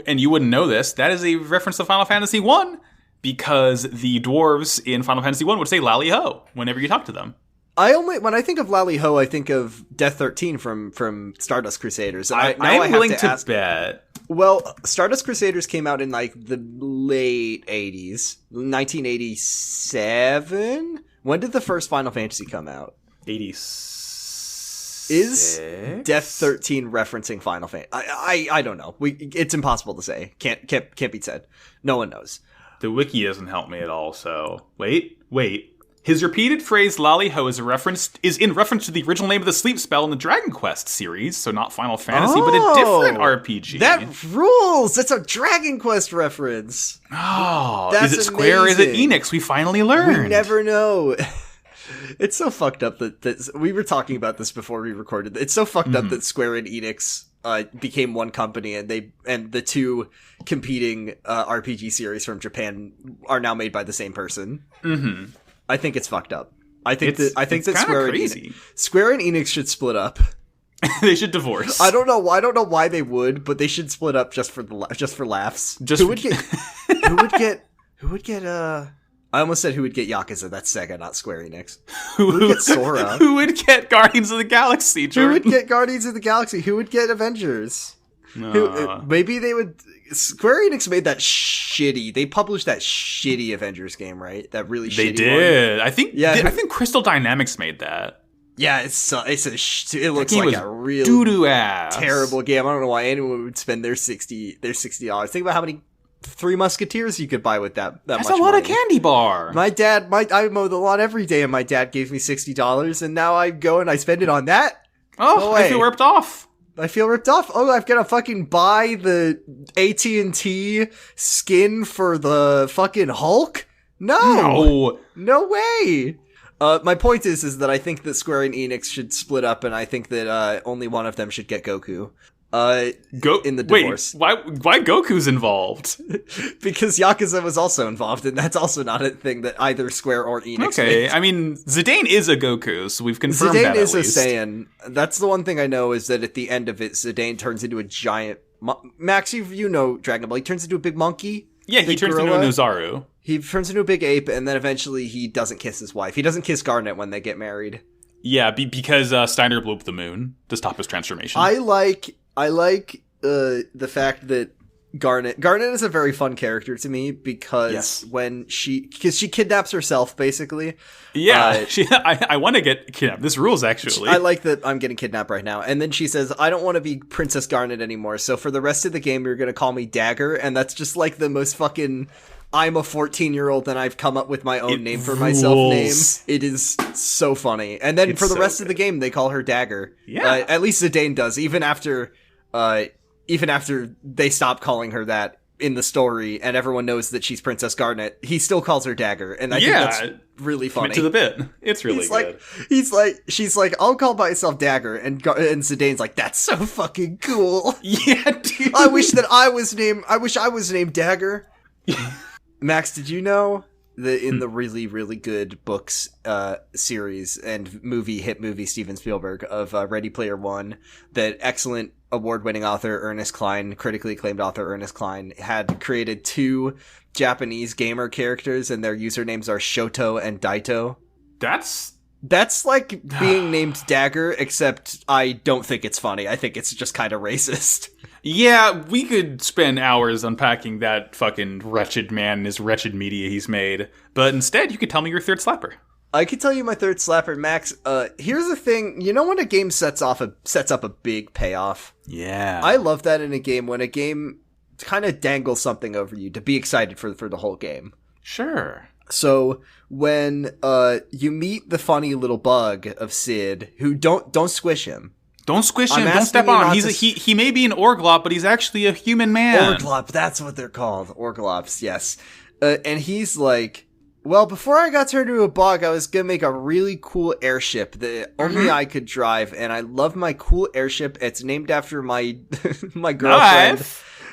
and you wouldn't know this, that is a reference to Final Fantasy 1, because the dwarves in Final Fantasy 1 would say Lali-ho whenever you talk to them. When I think of Lali-ho, I think of Death 13 from Stardust Crusaders. I'm willing to bet. Well, Stardust Crusaders came out in like the late 80s, 1987. When did the first Final Fantasy come out? 86. Is Death 13 referencing Final Fantasy? I don't know. It's impossible to say. Can't be said. No one knows. The wiki doesn't help me at all. So wait. His repeated phrase "Lali-ho" is in reference to the original name of the sleep spell in the Dragon Quest series, so not Final Fantasy, but a different RPG. That rules! That's a Dragon Quest reference. Oh, that's is it Square? Amazing. Is it Enix? We finally learned. We never know. It's so fucked up that we were talking about this before we recorded. It's so fucked up that Square and Enix became one company, and the two competing RPG series from Japan are now made by the same person. Mm-hmm. I think it's fucked up. I think that Square and Enix should split up. They should divorce. I don't know why they would, but they should split up just for laughs. Who would get I almost said who would get Yakuza. That's Sega, not Square Enix. Who would get Sora? Who would get Guardians of the Galaxy? Jordan? Who would get Guardians of the Galaxy? Who would get Avengers? Maybe they would. Square Enix made that shitty. They published that shitty Avengers game, right? That really shitty. They did. One. I think Crystal Dynamics made that. Yeah, it looks like a real doo-doo ass terrible game. I don't know why anyone would spend their $60. Think about how many Three Musketeers you could buy with that That's much a lot money. of candy bar. I mow the lawn every day, and my dad gave me $60, and now I go and I spend it on that. Oh, I feel ripped off. I feel ripped off. Oh, I've got to fucking buy the AT&T skin for the fucking Hulk? No way. My point is that I think that Square and Enix should split up, and I think that only one of them should get Goku. In the divorce. Wait, why Goku's involved? Because Yakuza was also involved, and that's also not a thing that either Square or Enix Okay, made. I mean, Zidane is a Goku, so we've confirmed that at least. Zidane is a Saiyan. That's the one thing I know, is that at the end of it, Zidane turns into a giant... Max, you know Dragon Ball. He turns into a big monkey. Yeah, he turns into a Nozaru. He turns into a big ape, and then eventually he doesn't kiss his wife. He doesn't kiss Garnet when they get married. Yeah, because Steiner blew up the moon to stop his transformation. I like the fact that Garnet is a very fun character to me, because when she kidnaps herself, basically. Yeah, I want to get kidnapped. This rules, actually. I like that I'm getting kidnapped right now. And then she says, I don't want to be Princess Garnet anymore, so for the rest of the game, you're going to call me Dagger. And that's just like the most fucking... I'm a 14-year-old and I've come up with my own name for myself name. It is so funny. And then for the rest of the game, they call her Dagger. Yeah. At least Zidane does, even after they stop calling her that in the story and everyone knows that she's Princess Garnet, he still calls her Dagger. And I think that's really funny. To the bit. It's really good. She's like, I'll call myself Dagger. And Zidane's like, that's so fucking cool. Yeah, dude. I wish I was named Dagger. Max, did you know that in the really, really good books series and hit movie Steven Spielberg of Ready Player One, that excellent award-winning author Ernest Cline, critically acclaimed author Ernest Cline, had created 2 Japanese gamer characters, and their usernames are Shoto and Daito? That's like being named Dagger, except I don't think it's funny. I think it's just kind of racist. Yeah, we could spend hours unpacking that fucking wretched man and his wretched media he's made. But instead, you could tell me your third slapper. I could tell you my third slapper, Max. Here's the thing. You know when a game sets up a big payoff? Yeah. I love that in a game, when a game kind of dangles something over you to be excited for the whole game. Sure. So when you meet the funny little bug of Sid, who don't squish him. Don't squish him. Don't step on him. He may be an Orglop, but he's actually a human man. Orglop, that's what they're called. Orglops, yes. And he's like, well, before I got turned into a bug, I was going to make a really cool airship that only I could drive. And I love my cool airship. It's named after my my girlfriend.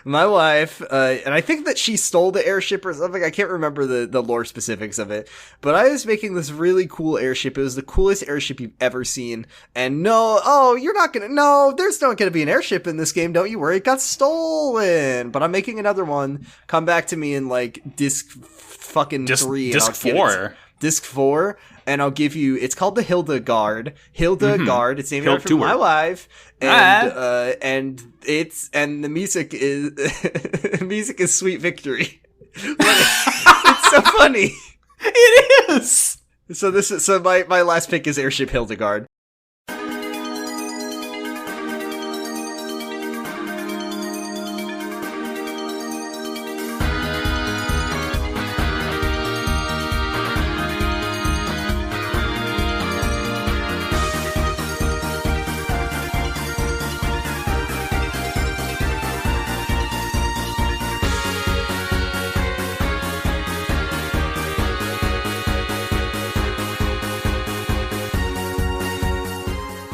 My wife, and I think that she stole the airship or something. I can't remember the lore specifics of it, but I was making this really cool airship. It was the coolest airship you've ever seen. And there's not gonna be an airship in this game. Don't you worry, it got stolen. But I'm making another one. Come back to me in like disc 3. Disc 4. Disc 4. And I'll give you, it's called the Hilda Guard. Guard, it's named after my wife. And the music is Sweet Victory. It's so funny. It is. So my last pick is Airship Hildegard.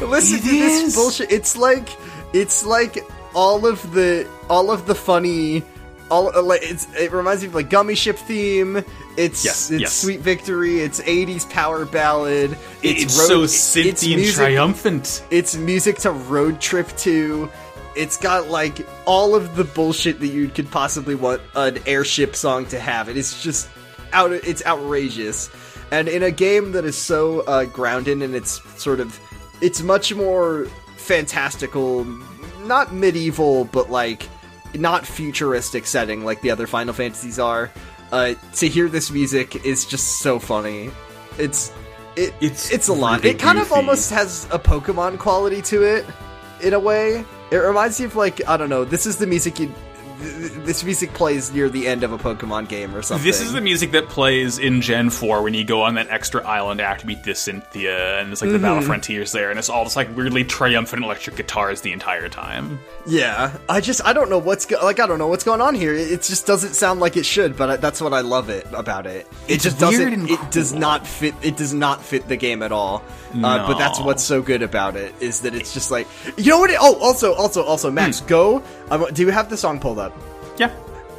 Listen to this bullshit. It's like all of the funny, it reminds me of like Gummy Ship theme. It's Sweet Victory. It's 80s power ballad. It's so synthy and triumphant. It's music to road trip to. It's got like all of the bullshit that you could possibly want an airship song to have. It is just it's outrageous. And in a game that is so grounded in its sort of, it's much more fantastical, not medieval, but like not futuristic setting like the other Final Fantasies are. To hear this music is just so funny. It's a lot. Really it kind goofy. of almost has a Pokemon quality to it, in a way. It reminds me of like, I don't know, this is the music this music plays near the end of a Pokemon game or something. This is the music that plays in Gen 4 when you go on that extra island after you beat the Cynthia, and it's like the Battle Frontiers there, and it's all just like weirdly triumphant electric guitars the entire time. Yeah, I don't know what's I don't know what's going on here. It just doesn't sound like it should, but that's what I love about it. It just doesn't. It does not fit. It does not fit the game at all. No. But that's what's so good about it, is that it's just like, you know what? Also, Max, go. Do you have the song pulled up? Yeah.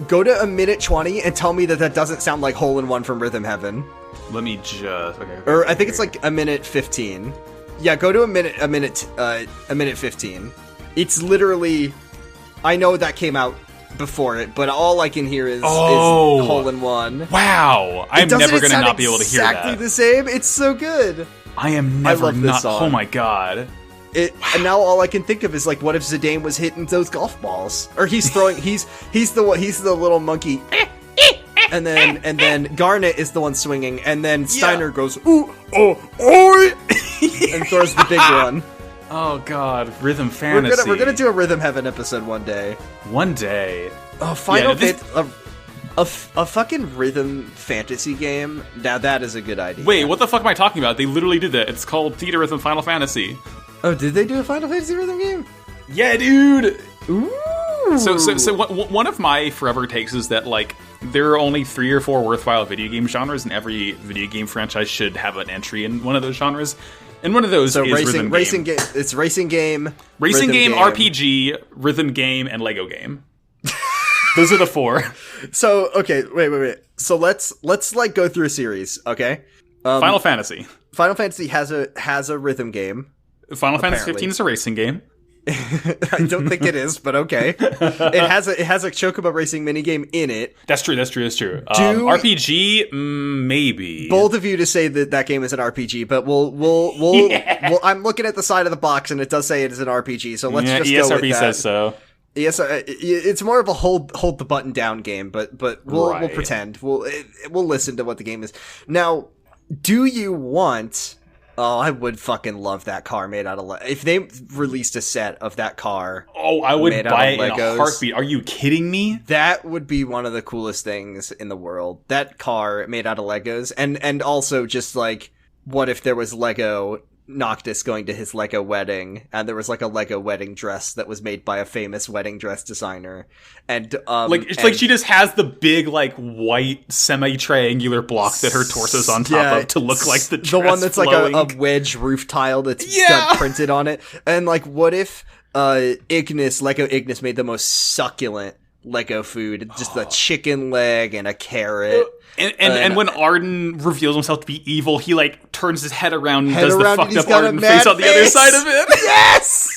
Go to 1:20 and tell me that doesn't sound like Hole in One from Rhythm Heaven. Let me just. Okay, or I think it's like 1:15. Yeah, go to a minute 15. It's literally. I know that came out before it, but all I can hear is Hole in One. Wow, I'm never gonna not be able to hear that. Exactly the same. It's so good. I am never not. Oh my god. And now all I can think of is like, what if Zidane was hitting those golf balls, or he's throwing? he's the little monkey, and then Garnet is the one swinging, and then Steiner goes ooh oh and throws the big one. Oh god, Rhythm Fantasy. We're gonna do a Rhythm Heaven episode one day. One day. Oh, a fucking Rhythm Fantasy game. Now that is a good idea. Wait, what the fuck am I talking about? They literally did that. It's called Theater Rhythm Final Fantasy. Oh, did they do a Final Fantasy Rhythm game? Yeah, dude. Ooh. So one of my forever takes is that like there are only 3 or 4 worthwhile video game genres, and every video game franchise should have an entry in one of those genres. And one of those is racing game. It's racing game, RPG, rhythm game, and Lego game. Those are the 4. So okay, wait. So let's like go through a series, okay? Final Fantasy. Final Fantasy has a rhythm game. Final Fantasy 15 is a racing game. I don't think it is, but okay. It has a Chocobo racing minigame in it. That's true. RPG, maybe. Bold of you to say that game is an RPG, but we'll I'm looking at the side of the box and it does say it is an RPG, so let's just go with that. says so. Yes, it's more of a hold the button down game, but we'll pretend. We'll listen to what the game is. Now, do you want? Oh, I would fucking love that car made out of if they released a set of that car. Oh, I would buy it in a heartbeat. Are you kidding me? That would be one of the coolest things in the world. That car made out of Legos, and also just like, what if there was Lego Noctis going to his Lego wedding, and there was like a Lego wedding dress that was made by a famous wedding dress designer, and like she just has the big like white semi-triangular block that her torso's on top of to look like the dress one that's flowing. Like a wedge roof tile that's got printed on it. And like, what if Lego Ignis made the most succulent Lego food, just a chicken leg and a carrot. And when Arden reveals himself to be evil, he like turns his head around and does the fucked up Arden face on the other side of it. Yes!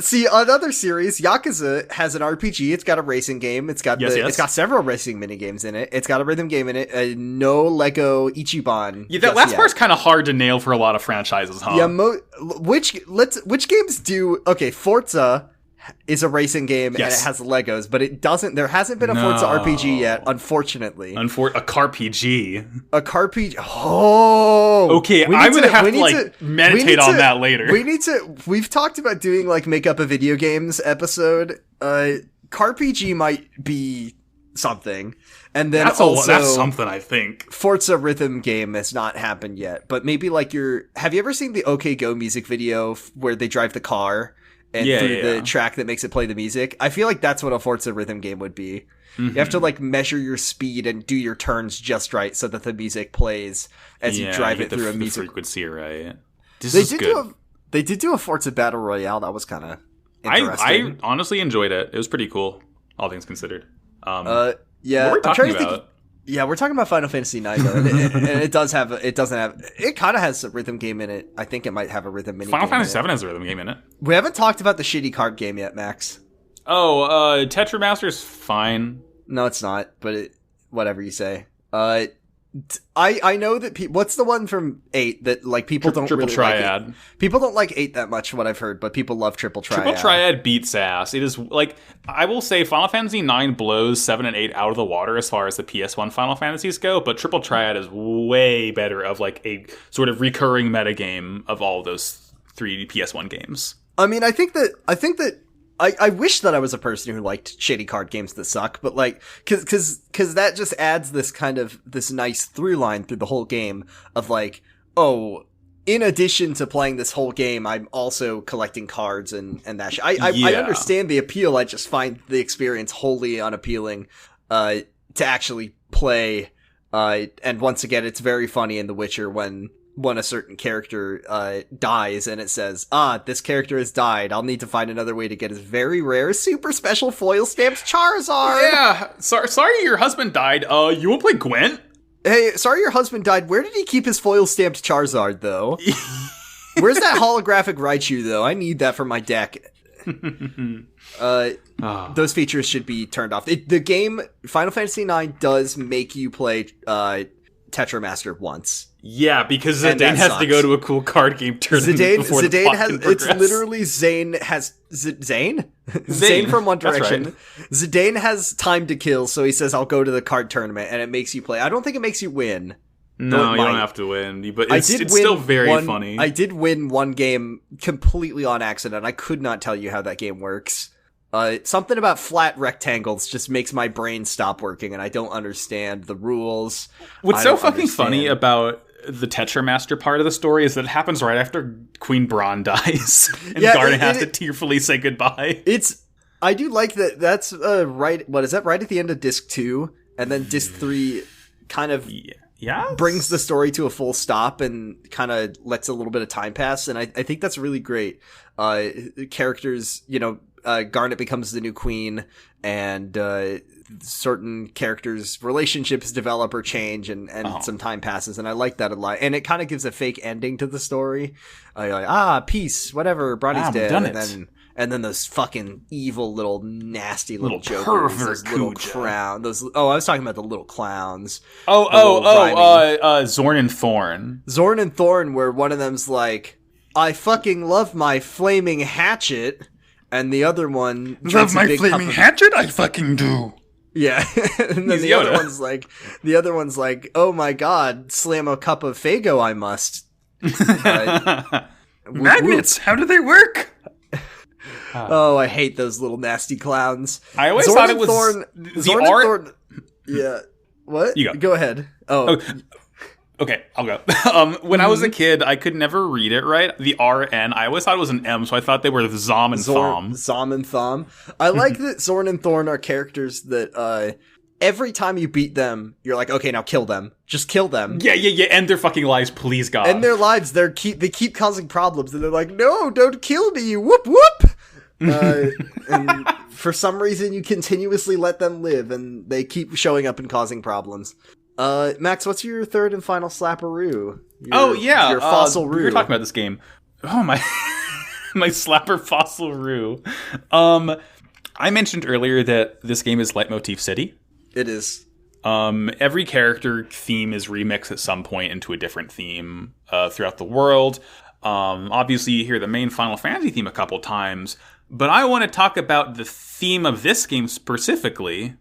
See, another series, Yakuza has an RPG. It's got a racing game. It's got it's got several racing mini games in it. It's got a rhythm game in it. No Lego Ichiban. Yeah, that last part's kind of hard to nail for a lot of franchises, huh? Yeah, which games do? Okay, Forza is a racing game and it has Legos, but it doesn't. There hasn't been a Forza RPG yet, unfortunately. A CarPG. A CarPG. Oh, okay. I'm gonna have to meditate on that later. We've talked about doing like make up a video games episode. CarPG might be something, and then that's something I think. Forza rhythm game has not happened yet, but maybe like have you ever seen the OK Go music video where they drive the car? And through the track that makes it play the music. I feel like that's what a Forza rhythm game would be. Mm-hmm. You have to like measure your speed and do your turns just right so that the music plays as you drive it through a music frequency, right? They did do a Forza Battle Royale. That was kind of interesting. I honestly enjoyed it. It was pretty cool, all things considered. Yeah, what were we talking about? Yeah, we're talking about Final Fantasy IX though, and it kind of has a rhythm game in it. I think it might have a rhythm mini. Final Fantasy VII has a rhythm game in it. We haven't talked about the shitty card game yet, Max. Oh, Tetramaster's fine. No, it's not. But whatever you say. I know that what's the one from 8 that like people don't Triple really Triad. Like 8. People don't like 8 that much, what I've heard, but people love Triple Triad. Triple Triad beats ass. It is like, I will say Final Fantasy IX blows 7 and 8 out of the water as far as the PS1 Final Fantasies go, but Triple Triad is way better of like a sort of recurring metagame of all of those 3 PS1 games. I mean, I think that I wish that I was a person who liked shitty card games that suck, but like, cause that just adds this kind of, this nice through line through the whole game of like, oh, in addition to playing this whole game, I'm also collecting cards and that shit. I understand the appeal, I just find the experience wholly unappealing, to actually play, and once again, it's very funny in The Witcher when a certain character dies and it says, this character has died. I'll need to find another way to get his very rare, super special foil stamped Charizard. Yeah. Sorry your husband died. You won't play Gwent? Hey, sorry your husband died. Where did he keep his foil stamped Charizard, though? Where's that holographic Raichu, though? I need that for my deck. Those features should be turned off. The game, Final Fantasy IX, does make you play Tetramaster once. Yeah, because Zidane has to go to a cool card game tournament before the plot can progress. It's literally Zane from One Direction. Right. Zidane has time to kill, so he says, I'll go to the card tournament, and it makes you play. I don't think it makes you win. No, you don't have to win, but it's still very funny. I did win one game completely on accident. I could not tell you how that game works. Something about flat rectangles just makes my brain stop working, and I don't understand the rules. What's so fucking funny about the Tetramaster part of the story is that it happens right after Queen Braun dies, and Garnet has to tearfully say goodbye. I do like that. That's right. What is that? Right at the end of Disc 2, and then Disc 3 kind of brings the story to a full stop and kind of lets a little bit of time pass, and I think that's really great. Characters, Garnet becomes the new queen, and certain characters' relationships develop or change, and some time passes, and I like that a lot. And it kind of gives a fake ending to the story. Like, peace, whatever, Bronny's dead, and then those fucking evil little nasty little jokers, those little clown. I was talking about the little clowns. Zorn and Thorn. Zorn and Thorn, where one of them's like, I fucking love my flaming hatchet. And the other one... Love my flaming hatchet? I fucking do. Yeah. And then the other one's like, oh my god, slam a cup of Faygo I must. Magnets, how do they work? Oh, I hate those little nasty clowns. I always thought it was... Zorn and Thorn... Yeah. What? You go ahead. Oh. Okay, I'll go. When I was a kid, I could never read it right. The RN, I always thought it was an M, so I thought they were Zom and Thom. Zom and Thom. I like that Zorn and Thorn are characters that, every time you beat them, you're like, okay, now kill them. Just kill them. Yeah. End their fucking lives, please, God. End their lives. They keep causing problems, and they're like, no, don't kill me, you whoop whoop! And for some reason, you continuously let them live, and they keep showing up and causing problems. Max, what's your third and final slapperoo? Your fossil roo. We were talking about this game. Oh, my my slapper fossil roo. I mentioned earlier that this game is Leitmotif City. It is. Every character theme is remixed at some point into a different theme throughout the world. Obviously, you hear the main Final Fantasy theme a couple times, but I want to talk about the theme of this game specifically.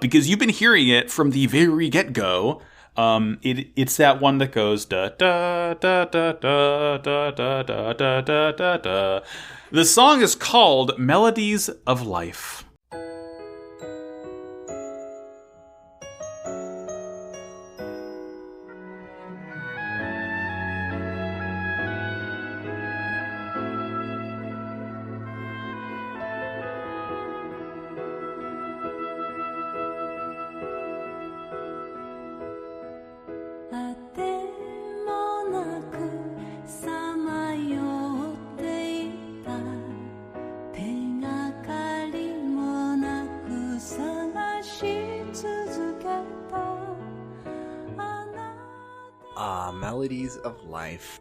Because you've been hearing it from the very get-go. It's that one that goes da da da da da da da da da da da da. The song is called Melodies of Life. Melodies of Life.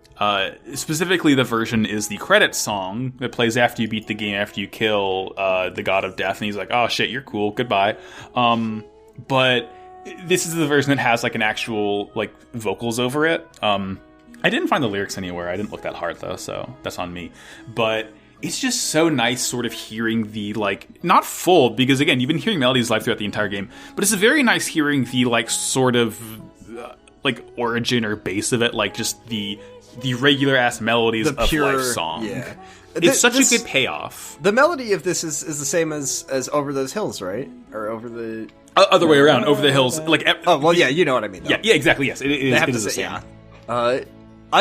Specifically, the version is the credits song that plays after you beat the game, after you kill the God of Death, and he's like, oh shit, you're cool, goodbye. But this is the version that has like an actual like vocals over it. I didn't find the lyrics anywhere. I didn't look that hard though, so that's on me. But it's just so nice sort of hearing the, like, not full, because again, you've been hearing Melodies of Life throughout the entire game, but it's very nice hearing the, like, sort of, like, origin or base of it, like, just the the regular ass melodies The of pure Life Song. Yeah. It's such a good payoff. The melody of this is the same as Over Those Hills, right? Or Over the... Other way around, Over the Hills. Like, oh, well, yeah, you know what I mean, though. Yeah, exactly, yes. It is the same. Yeah.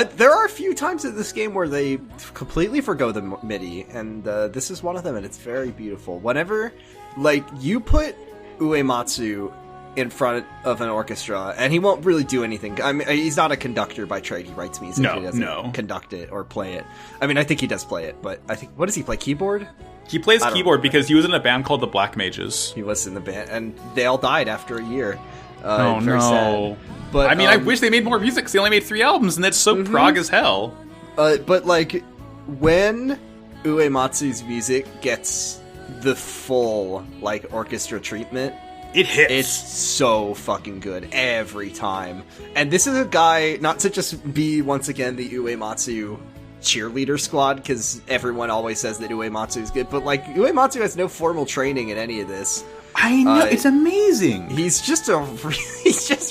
There are a few times in this game where they completely forgo the MIDI, and this is one of them, and it's very beautiful. Whenever, like, you put Uematsu in front of an orchestra, and he won't really do anything. I mean, he's not a conductor by trade. He writes music. He doesn't conduct it or play it. I mean, I think he does play it, but I think... What does he play, keyboard? He plays keyboard because he was in a band called the Black Mages. He was in the band, and they all died after a year. Oh, very no. sad. But, I mean, I wish they made more music, because they only made 3 albums, and that's so prog as hell. But, like, when Uematsu's music gets the full, like, orchestra treatment... It hits. It's so fucking good every time. And this is a guy, not to just be, once again, the Uematsu cheerleader squad, because everyone always says that Uematsu is good, but, like, Uematsu has no formal training in any of this. I know, it's amazing. He's just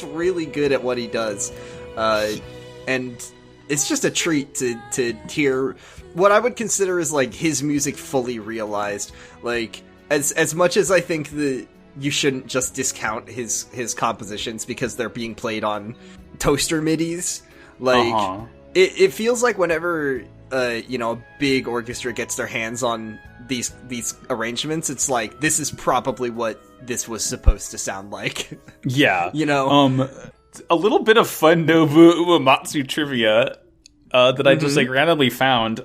really good at what he does. And it's just a treat to hear what I would consider is, like, his music fully realized. Like, as much as I think that you shouldn't just discount his compositions because they're being played on toaster midis. Like, it feels like whenever, a big orchestra gets their hands on these arrangements, it's like, this is probably what this was supposed to sound like. Yeah. A little bit of fun Nobu Uematsu trivia that I just, like, randomly found.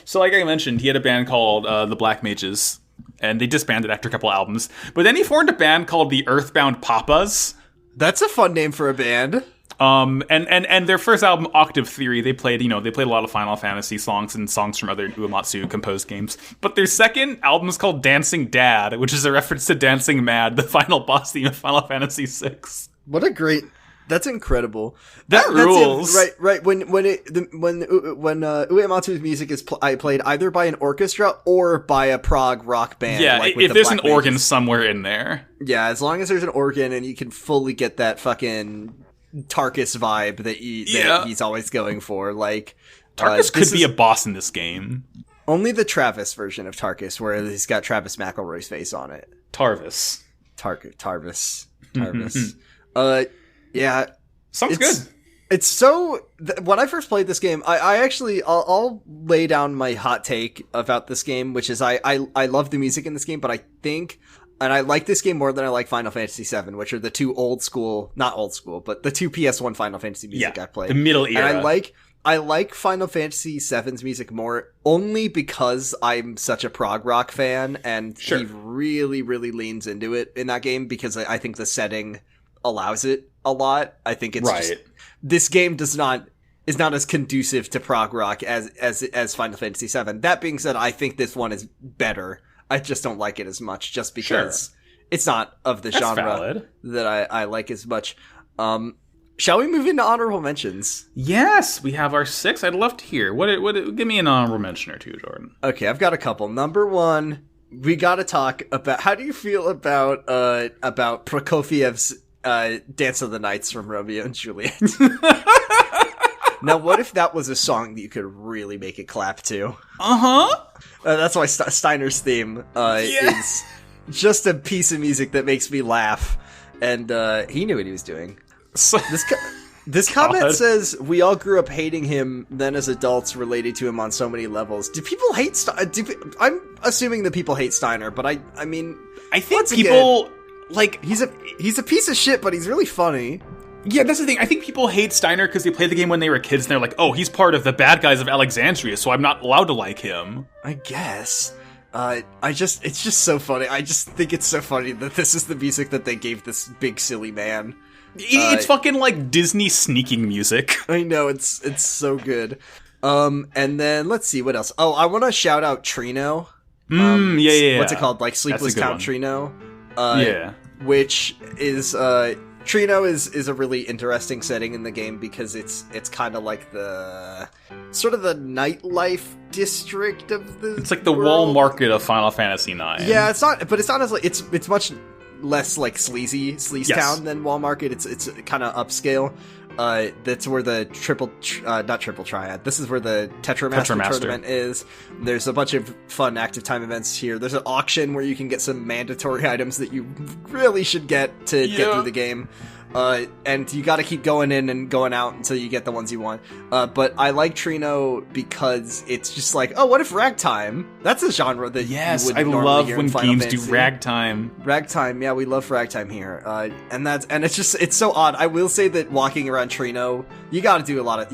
So like I mentioned, he had a band called the Black Mages, and they disbanded after a couple albums. But then he formed a band called the Earthbound Papas. That's a fun name for a band. And their first album, Octave Theory, they played a lot of Final Fantasy songs and songs from other Uematsu composed games. But their second album is called Dancing Dad, which is a reference to Dancing Mad, the final boss theme of Final Fantasy VI. What a great... That's incredible. That rules. Right. When Uematsu's music is played either by an orchestra or by a prog rock band. Yeah, like if there's an organ somewhere in there. Yeah, as long as there's an organ and you can fully get that fucking Tarkus vibe that he's always going for. Like, Tarkus could be a boss in this game. Only the Travis version of Tarkus, where he's got Travis McElroy's face on it. Tarvis. Tarvis. Yeah. Sounds good. It's so... when I first played this game, I'll lay down my hot take about this game, which is I love the music in this game, but I think... And I like this game more than I like Final Fantasy VII, which are the two not old school, but the two PS1 Final Fantasy music I played. The middle era. And I like Final Fantasy VII's music more only because I'm such a prog rock fan, and he really, really leans into it in that game, because I think the setting allows it a lot. I think it's just, this game is not as conducive to prog rock as Final Fantasy VII. That being said, I think this one is better. I just don't like it as much, just because it's not of the genre that I like as much. Shall we move into honorable mentions? Yes, we have our 6. I'd love to hear. Give me an honorable mention or two, Jordan. Okay, I've got a couple. Number 1, we got to talk about, how do you feel about Prokofiev's Dance of the Nights from Romeo and Juliet? Now, what if that was a song that you could really make it clap to? That's why Steiner's theme is just a piece of music that makes me laugh. And he knew what he was doing. This comment says, we all grew up hating him, then as adults related to him on so many levels. Do people hate Steiner? I'm assuming that people hate Steiner, but I mean... I think people... Again, like, he's a piece of shit, but he's really funny. Yeah, that's the thing. I think people hate Steiner because they played the game when they were kids, and they're like, oh, he's part of the bad guys of Alexandria, so I'm not allowed to like him. I guess. It's just so funny. I just think it's so funny that this is the music that they gave this big silly man. It's fucking like Disney sneaking music. I know, it's so good. And then, let's see, what else? Oh, I want to shout out Trino. Yeah. What's it called? Like, Sleepless Count Trino? Yeah. Which is, Trino is a really interesting setting in the game because it's kind of like the sort of the nightlife district of the It's like the Wall Market of Final Fantasy IX. Yeah, it's not as like it's much less like sleaze town than Wall Market. It's kind of upscale. That's where the not triple triad. This is where the Tetramaster tournament is. There's a bunch of fun active time events here. There's an auction where you can get some mandatory items that you really should get to get through the game. And you gotta keep going in and going out until you get the ones you want. But I like Trino because it's just like, oh, what if ragtime? That's a genre that you wouldn't normally hear in Final Fantasy. Games do ragtime. Ragtime, yeah, we love ragtime here. And it's so odd. I will say that walking around Trino, you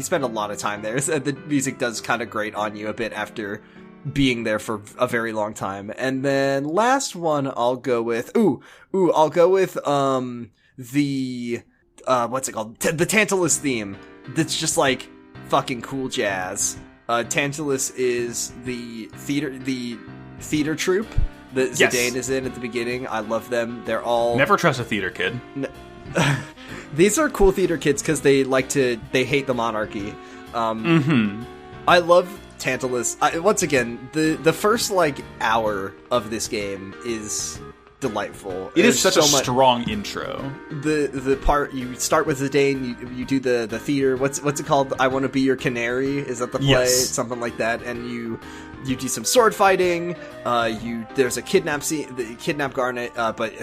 spend a lot of time there. The music does kind of grate on you a bit after being there for a very long time. And then last one I'll go with, the what's it called? The Tantalus theme. That's just like fucking cool jazz. Tantalus is the theater troupe that Zidane is in at the beginning. I love them. They're all never trust a theater kid. These are cool theater kids because they hate the monarchy. I love Tantalus. Once again, the first like hour of this game is delightful. It is such a strong intro. The part you start with Zidane, you do the theater. What's it called? I Want to Be Your Canary. Is that the play? Yes. Something like that. And you do some sword fighting. There's a kidnap scene. The kidnap Garnet. But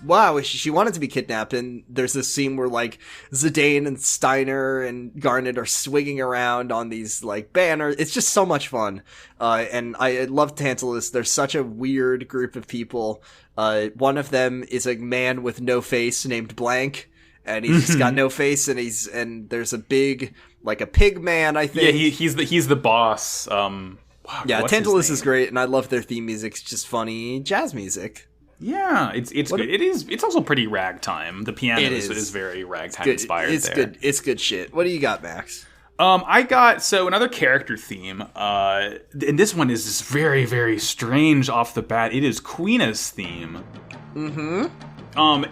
wow, she wanted to be kidnapped. And there's this scene where like Zidane and Steiner and Garnet are swinging around on these like banners. It's just so much fun. And I love Tantalus. They're such a weird group of people. One of them is a man with no face named Blank, and he's just got no face, and there's a big, like a pig man, I think. Yeah, he's the boss. Wow, yeah, Tantalus is great, and I love their theme music. It's just funny jazz music. Yeah, it's good. It's also pretty ragtime. The piano is very ragtime inspired. It's good. It's good shit. What do you got, Max? I got another character theme, and this one is just very, very strange off the bat. It is Queena's theme.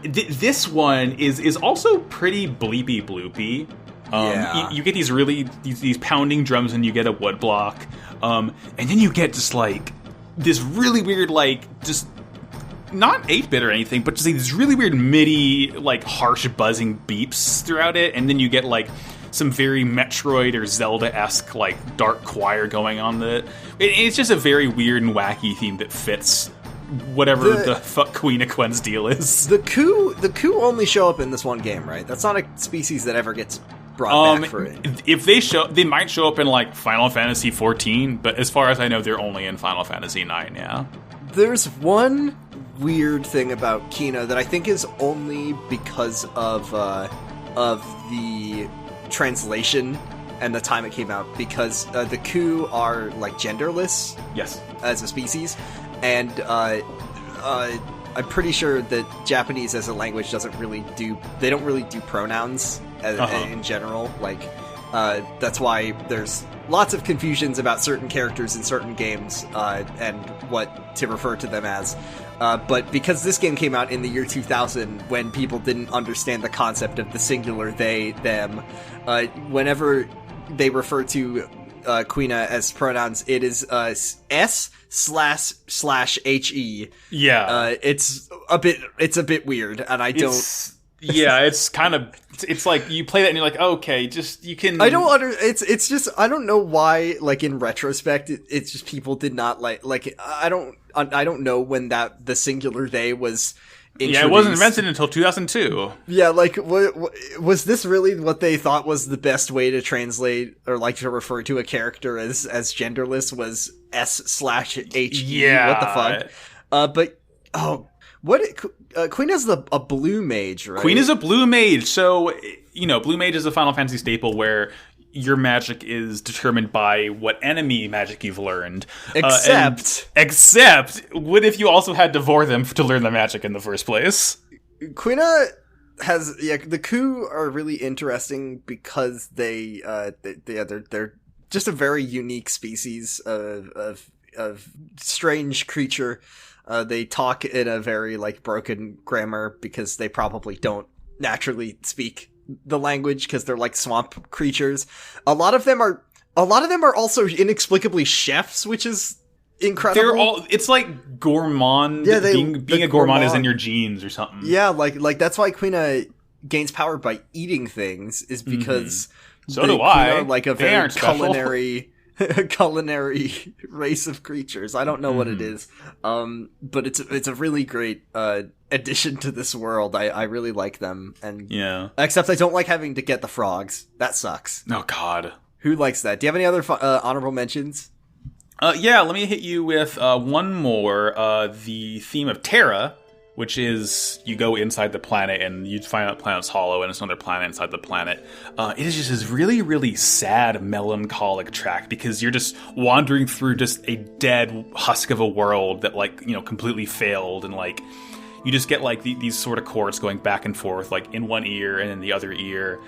This one is also pretty bleepy bloopy. You get these pounding drums, and you get a wood block, and then you get just like this really weird, like just not 8-bit or anything, but just like these really weird MIDI like harsh buzzing beeps throughout it, and then you get like some very Metroid or Zelda-esque like dark choir going on. It's just a very weird and wacky theme that fits whatever the fuck Queen of Quen's deal is. The Ku only show up in this one game, right? That's not a species that ever gets brought back for it. If they might show up in like Final Fantasy 14, but as far as I know, they're only in Final Fantasy 9. Yeah. There's one weird thing about Kina that I think is only because of the translation and the time it came out, because the Ku are like genderless, yes, as a species, and I'm pretty sure that Japanese as a language don't really do pronouns in general. Like that's why there's lots of confusions about certain characters in certain games and what to refer to them as. But because this game came out in the year 2000, when people didn't understand the concept of the singular they, them, whenever they refer to Quina as pronouns, it is S//HE. Yeah. It's a bit weird, and it's kind of, it's like you play that and you're like, okay, just you can. It's just I don't know why. Like in retrospect, it's just people did not like. I don't know when the singular they was introduced. Yeah, it wasn't invented until 2002. Yeah, like was this really what they thought was the best way to translate or like to refer to a character as genderless was S//HE? Yeah, what the fuck? Queen is a blue mage, right? Queen is a blue mage. So, blue mage is a Final Fantasy staple where your magic is determined by what enemy magic you've learned. Except, what if you also had to vor them to learn the magic in the first place? Quina has, the Ku are really interesting because they're just a very unique species of strange creature. They talk in a very like broken grammar because they probably don't naturally speak the language because they're like swamp creatures. A lot of them are also inexplicably chefs, which is incredible. It's like gourmand. Yeah, being a gourmand is in your genes or something. Yeah, like that's why Quina gains power by eating things is because So do I. are like a They very aren't special. culinary race of creatures. I don't know what it is, but it's a really great addition to this world. I really like them, and except I don't like having to get the frogs. That sucks. Oh God, who likes that? Do you have any other honorable mentions? Yeah, let me hit you with one more. The theme of Terra, which is you go inside the planet and you find out the planet's hollow and it's another planet inside the planet. It is just this really, really sad, melancholic track because you're just wandering through just a dead husk of a world that, like, you know, completely failed, and like you just get like these sort of chords going back and forth, like in one ear and in the other ear.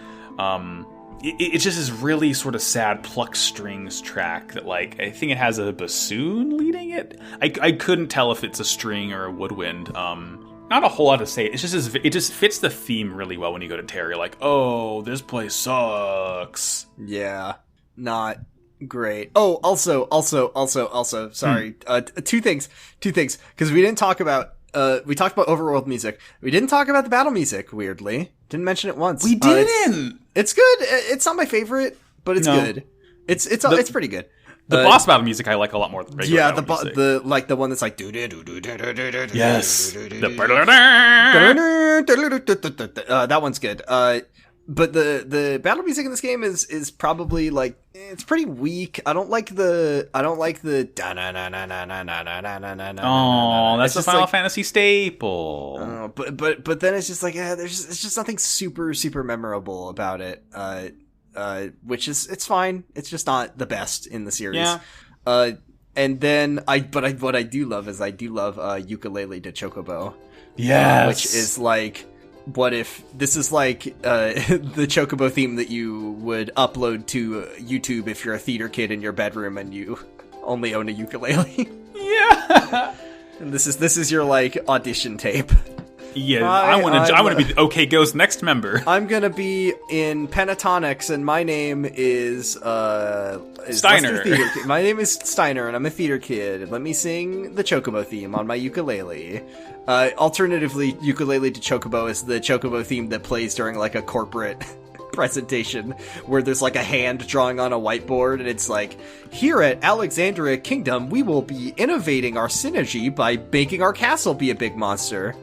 It's just this really sort of sad pluck strings track that, like, I think it has a bassoon leading it. I couldn't tell if it's a string or a woodwind. Not a whole lot to say. It's just it just fits the theme really well when you go to Terra. You're like, oh, this place sucks. Yeah, not great. Oh, also, sorry. Two things, because we didn't talk about. We talked about overworld music. We didn't talk about the battle music, weirdly. Didn't mention it once. We didn't! It's good. It's not my favorite, but it's good. It's pretty good. The boss battle music I like a lot more than regular battle music. the one that's like yes. That one's good. But the battle music in this game is probably like it's pretty weak. I don't like the Oh, that's a Final Fantasy staple. But then it's just like it's just nothing super memorable about it. Which is it's fine. It's just not the best in the series. Yeah. And then what I do love is Ukulele de Chocobo. Yes. Which is like, what if this is like the Chocobo theme that you would upload to YouTube if you're a theater kid in your bedroom and you only own a ukulele? Yeah. And this is your like audition tape. Yeah, I want to be the OK Go's next member. I'm gonna be in pentatonics, and my name is Steiner. My name is Steiner, and I'm a theater kid. Let me sing the Chocobo theme on my ukulele. Alternatively, Ukulele to Chocobo is the Chocobo theme that plays during like a corporate presentation where there's like a hand drawing on a whiteboard, and it's like, here at Alexandria Kingdom, we will be innovating our synergy by making our castle be a big monster.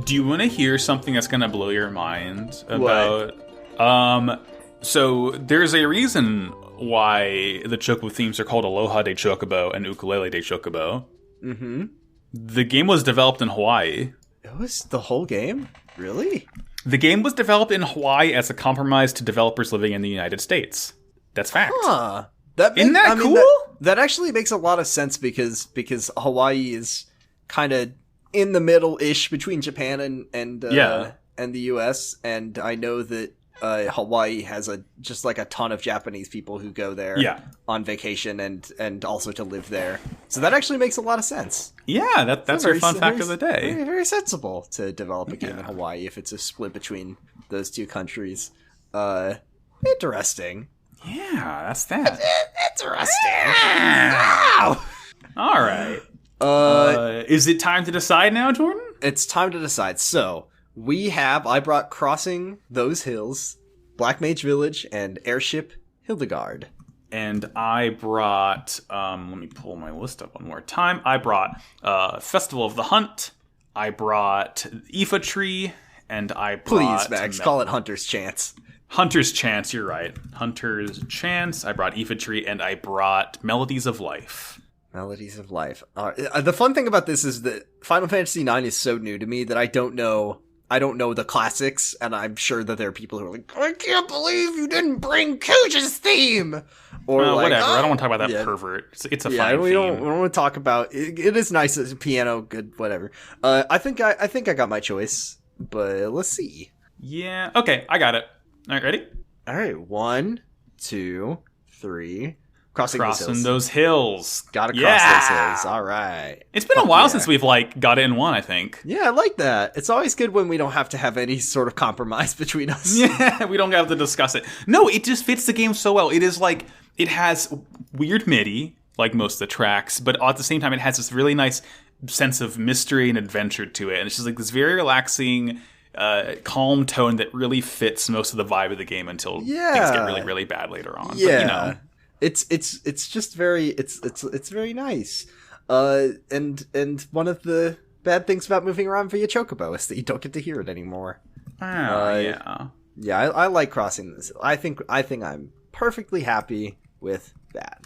Do you want to hear something that's going to blow your mind about? What? So there's a reason why the Chocobo themes are called Aloha de Chocobo and Ukulele de Chocobo. Mm-hmm. The game was developed in Hawaii. It was the whole game? Really? The game was developed in Hawaii as a compromise to developers living in the United States. That's fact. Huh. Isn't that cool? That actually makes a lot of sense because Hawaii is kind of in the middle-ish between Japan and the US, and I know that Hawaii has just like a ton of Japanese people who go there on vacation and also to live there. So that actually makes a lot of sense. Yeah, that's your fun fact of the day. Very, very sensible to develop a game in Hawaii if it's a split between those two countries. Interesting. Yeah, that's that. Interesting. Wow. All right. Is it time to decide now, Jordan? It's time to decide. So, I brought Crossing Those Hills, Black Mage Village, and Airship Hildegard. And I brought, let me pull my list up one more time. I brought Festival of the Hunt, I brought Ifa Tree, and I brought... Please, Max, call it Hunter's Chance. Hunter's Chance, you're right. Hunter's Chance, I brought Ifa Tree, and I brought Melodies of Life. Melodies of Life. The fun thing about this is that Final Fantasy IX is so new to me that I don't know the classics, and I'm sure that there are people who are like, I can't believe you didn't bring Kuja's theme! Or like, whatever, I don't want to talk about that pervert. It's a fine theme. We don't want to talk about it. It is nice as a piano, good, whatever. I think I got my choice, but let's see. Yeah, okay, I got it. Alright, ready? Alright, 1, 2, 3... Crossing those hills. Gotta cross those hills. All right. It's been a while since we've got it in one, I think. Yeah, I like that. It's always good when we don't have to have any sort of compromise between us. Yeah, we don't have to discuss it. No, it just fits the game so well. It is like, it has weird MIDI, like most of the tracks, but at the same time, it has this really nice sense of mystery and adventure to it. And it's just like this very relaxing, calm tone that really fits most of the vibe of the game until things get really, really bad later on. Yeah. But, you know. It's just very it's very nice. And one of the bad things about moving around via Chocobo is that you don't get to hear it anymore. Yeah. Yeah, I like crossing this. I think I'm perfectly happy with that.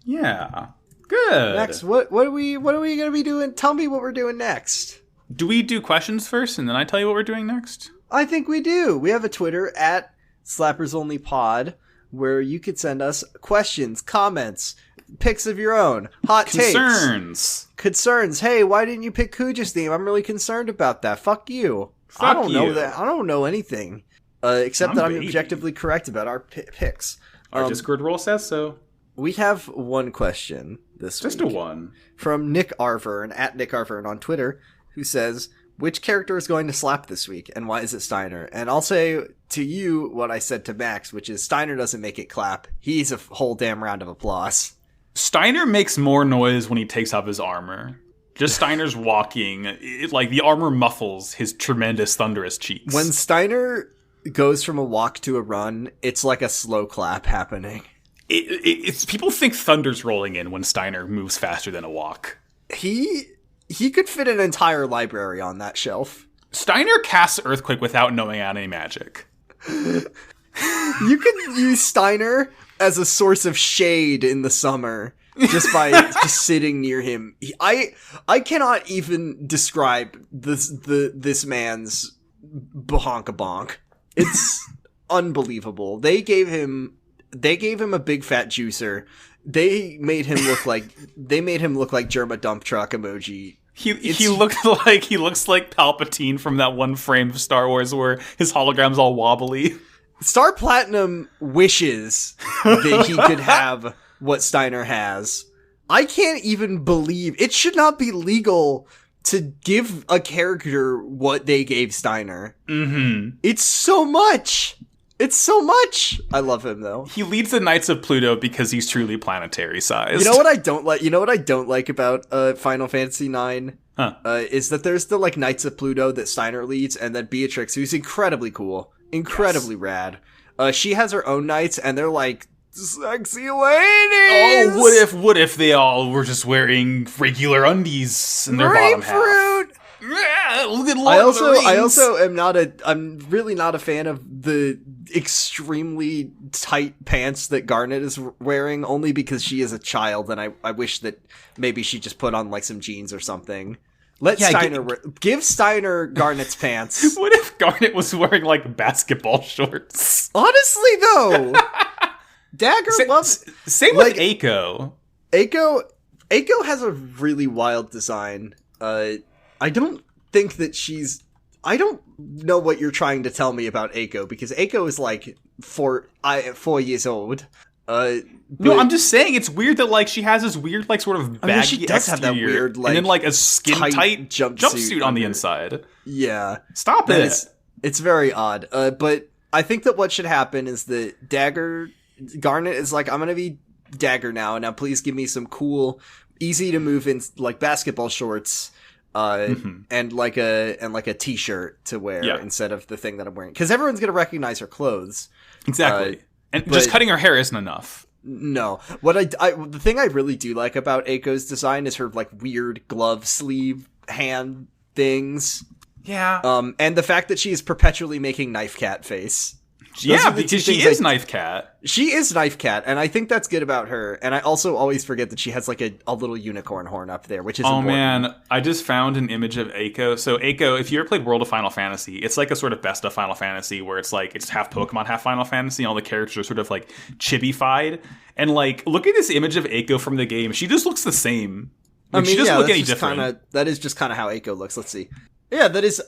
Yeah. Good. Next, what are we gonna be doing? Tell me what we're doing next. Do we do questions first and then I tell you what we're doing next? I think we do. We have a Twitter at SlappersOnlyPod where you could send us questions, comments, pics of your own, hot takes. Concerns. Hey, why didn't you pick Kuja's theme? I'm really concerned about that. Fuck you. I don't know that. I don't know anything. Except that I'm objectively correct about our picks. Our Discord role says so. We have one question this week. Just a one. From Nick Arvern, at Nick Arvern on Twitter, who says, which character is going to slap this week, and why is it Steiner? And I'll say to you what I said to Max, which is Steiner doesn't make it clap. He's a whole damn round of applause. Steiner makes more noise when he takes off his armor. Just Steiner's walking, like the armor muffles his tremendous thunderous cheeks. When Steiner goes from a walk to a run, it's like a slow clap happening. It's people think thunder's rolling in when Steiner moves faster than a walk. He could fit an entire library on that shelf. Steiner casts Earthquake without knowing any magic. You could use Steiner as a source of shade in the summer just by just sitting near him. I cannot even describe this man's bahonka-bonk. It's unbelievable. They gave him a big fat juicer. They made him look like Germa dump truck emoji. He looks like Palpatine from that one frame of Star Wars where his hologram's all wobbly. Star Platinum wishes that he could have what Steiner has. I can't even believe it should not be legal to give a character what they gave Steiner. Mm-hmm. It's so much. It's so much. I love him though. He leads the Knights of Pluto because he's truly planetary sized. You know what I don't like? You know what I don't like about Final Fantasy IX? Huh. Is that there's the like Knights of Pluto that Steiner leads, and then Beatrix, who's incredibly cool, incredibly rad. She has her own knights, and they're like sexy ladies. Oh, what if they all were just wearing regular undies in their bottom half? Look at I also I'm really not a fan of the extremely tight pants that Garnet is wearing, only because she is a child, and I wish that maybe she just put on like some jeans or something. Give Steiner Garnet's pants. What if Garnet was wearing like basketball shorts? Honestly though, Dagger loves same with Eiko. Eiko has a really wild design. I don't think that I don't know what you're trying to tell me about Eiko, because Eiko is like 4 years old. No, I'm just saying it's weird that like she has this weird like sort of baggy she does have that weird like, and then like a skin tight jumpsuit on the inside. Yeah, stop it. It's very odd. But I think that what should happen is that Garnet is like, I'm gonna be Dagger now. Now please give me some cool, easy to move in like basketball shorts. And like a t-shirt to wear instead of the thing that I'm wearing, because everyone's gonna recognize her clothes. Exactly. And just cutting her hair isn't enough. No. What the thing I really do like about Eiko's design is her like weird glove sleeve hand things. Yeah. And the fact that she is perpetually making Knife Cat face. Yeah, because she is Knife Cat. She is Knife Cat, and I think that's good about her. And I also always forget that she has like a little unicorn horn up there, which is important. Man, I just found an image of Eiko. So Eiko, if you ever played World of Final Fantasy, it's like a sort of best of Final Fantasy where it's like it's half Pokemon, half Final Fantasy, and all the characters are sort of like chibi-fied. And like, look at this image of Eiko from the game. She just looks the same. Like, she doesn't look any different. That is just kind of how Eiko looks. Let's see. Yeah, that is.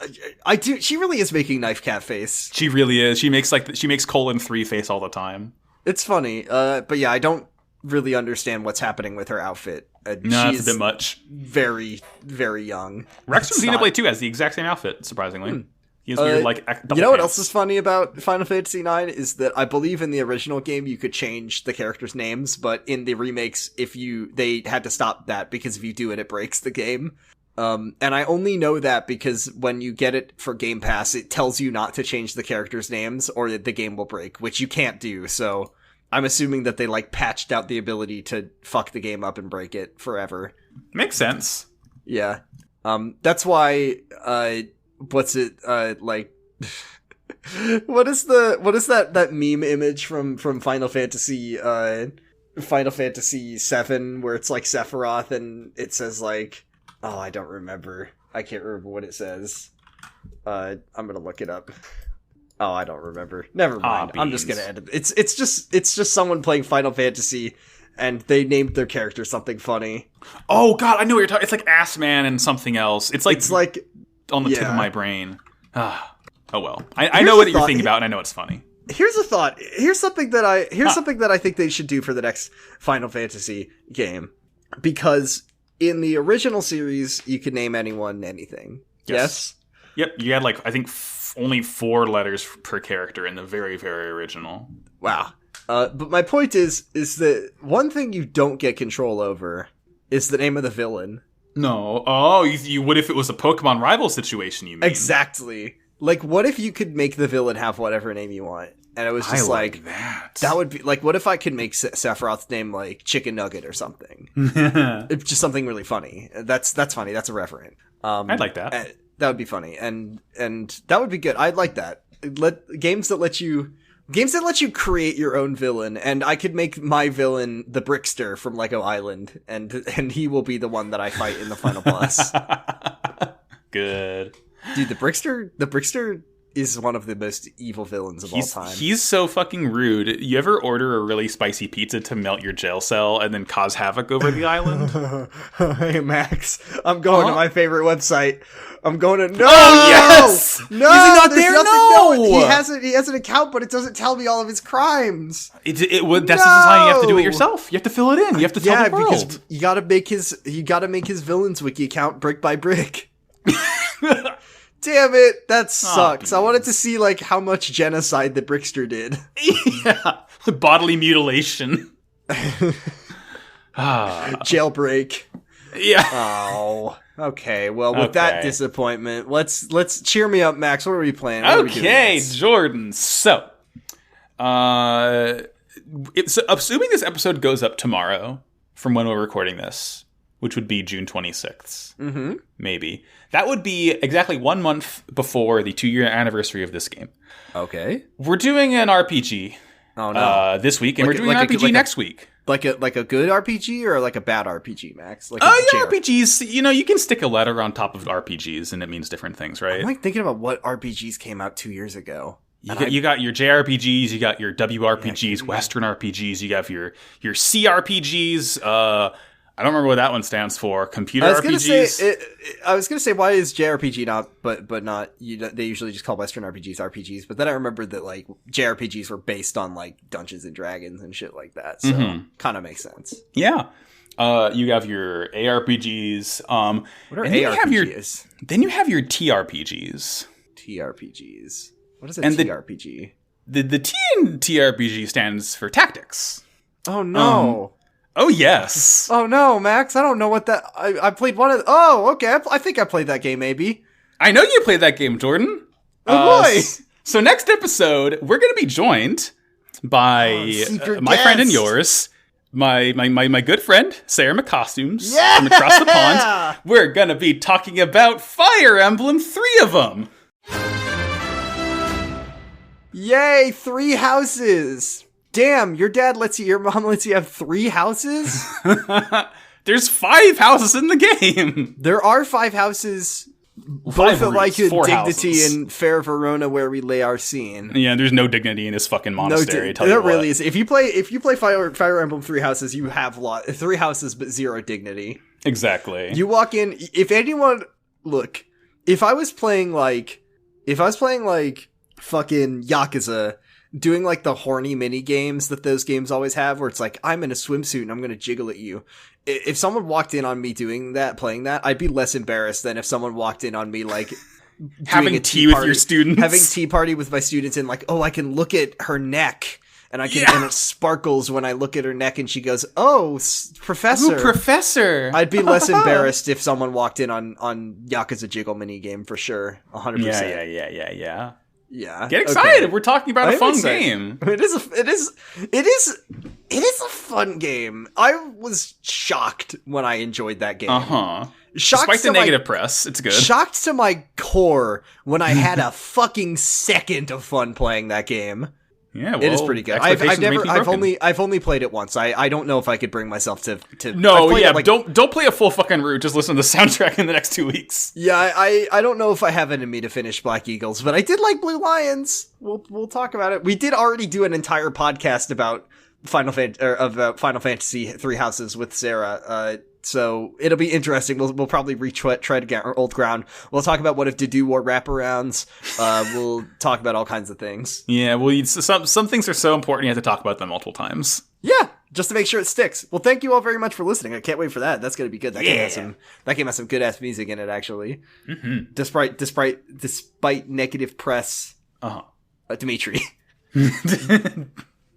She really is making Knife Cat face. She really is. She makes colon 3 face all the time. It's funny. But yeah, I don't really understand what's happening with her outfit. No, it's a bit much. Very, very young. Rex from Xenoblade 2 has the exact same outfit. Surprisingly, he has weird like. You know what else is funny about Final Fantasy IX is that I believe in the original game you could change the characters' names, but in the remakes, they had to stop that because if you do it, it breaks the game. And I only know that because when you get it for Game Pass, it tells you not to change the characters' names or the game will break, which you can't do. So I'm assuming that they like patched out the ability to fuck the game up and break it forever. Makes sense. Yeah. That's why, what's it, like, what is that meme image from Final Fantasy VII where it's like Sephiroth and it says like, oh, I don't remember. I can't remember what it says. I'm gonna look it up. Oh, I don't remember. Never mind. I'm just gonna edit it. It's just someone playing Final Fantasy and they named their character something funny. Oh god, I know what you're talking. It's like Ass Man and something else. It's like on the tip of my brain. Oh well. I know what you're thinking about and I know it's funny. Here's a thought. Here's something that I think they should do for the next Final Fantasy game. Because in the original series, you could name anyone anything. Yes? Yep, you had like, I think, only 4 letters per character in the very, very original. Wow. But my point is that one thing you don't get control over is the name of the villain. No. Oh, you would if it was a Pokemon rival situation, you mean? Exactly. Like, what if you could make the villain have whatever name you want? And it was just like that would be like, what if I could make Sephiroth's name like Chicken Nugget or something? It's just something really funny. That's funny. That's irreverent. I'd like that. That would be funny, and that would be good. I'd like that. Games that let you create your own villain, and I could make my villain the Brickster from Lego Island, and he will be the one that I fight in the final boss. Good, dude. The Brickster is one of the most evil villains of all time. He's so fucking rude. You ever order a really spicy pizza to melt your jail cell and then cause havoc over the island? Hey, Max, I'm going to my favorite website. I'm going to... No! Oh, yes! No! Is he not there? No! He has an account, but it doesn't tell me all of his crimes. That's just how you have to do it yourself. You have to fill it in. You have to tell the world. Because you gotta make his villains wiki account brick by brick. Damn it, that sucks. I wanted to see like how much genocide the Brickster did. Yeah, bodily mutilation. Jailbreak. Yeah. Oh. Okay. Well, with that disappointment, let's cheer me up, Max. What are we playing? Okay, Jordan. So, assuming this episode goes up tomorrow from when we're recording this, which would be June 26th, maybe. That would be exactly 1 month before the 2-year anniversary of this game. Okay. We're doing an RPG this week, and we're doing an RPG next week. Like a good RPG or like a bad RPG, Max? Like RPGs, you can stick a letter on top of RPGs, and it means different things, right? I'm like thinking about what RPGs came out 2 years ago. You got your JRPGs, you got your WRPGs, Western RPGs, you have your CRPGs, I don't remember what that one stands for. Computer RPGs. I was gonna say, why is JRPG not? But not. They usually just call Western RPGs. But then I remembered that like JRPGs were based on like Dungeons and Dragons and shit like that. So kind of makes sense. Yeah. You have your ARPGs. What are ARPGs? Then you have your TRPGs. TRPGs. What is a TRPG? The T in TRPG stands for tactics. Oh no. Oh, yes. Oh, no, Max. I don't know what that... I played one of... Oh, okay. I think I played that game, maybe. I know you played that game, Jordan. Oh, boy. So next episode, we're going to be joined by my friend and yours, my good friend, Sarah McCostumes from across the pond. We're going to be talking about Fire Emblem, 3 of them. Yay, 3 houses. Damn, your mom lets you have 3 houses? There's 5 houses in the game. There are 5 houses, both at like a dignity in Fair Verona where we lay our scene. Yeah, there's no dignity in this fucking monastery. There really is. If you play Fire Emblem 3 houses, you have 3 houses but 0 dignity. Exactly. You walk in. If I was playing like fucking Yakuza, doing like the horny mini games that those games always have, where it's like, I'm in a swimsuit and I'm gonna jiggle at you. If someone walked in on me playing that, I'd be less embarrassed than if someone walked in on me like having tea with your students, having tea party with my students, and like, oh, I can look at her neck and and it sparkles when I look at her neck and she goes, "Oh, Professor." Ooh, Professor. I'd be less embarrassed if someone walked in on Yakuza Jiggle minigame for sure. 100%. Yeah. Get excited. Okay. We're talking about a fun game. It is a fun game. I was shocked when I enjoyed that game. Despite the negative press, it's good. Shocked to my core when I had a fucking second of fun playing that game. Yeah, well, it is pretty good. I've only played it once. I don't know if I could bring myself to. No, yeah, don't play a full fucking route. Just listen to the soundtrack in the next 2 weeks. Yeah, I don't know if I have it in me to finish Black Eagles, but I did like Blue Lions. We'll talk about it. We did already do an entire podcast about Final Fantasy Three Houses with Sarah. So it'll be interesting. We'll probably retread again our old ground. We'll talk about what if Dedue wore wraparounds. We'll talk about all kinds of things. Yeah, well, some things are so important you have to talk about them multiple times. Yeah, just to make sure it sticks. Well, thank you all very much for listening. I can't wait for that. That's gonna be good. That game has some good ass music in it, actually. Mm-hmm. Despite negative press. Dimitri.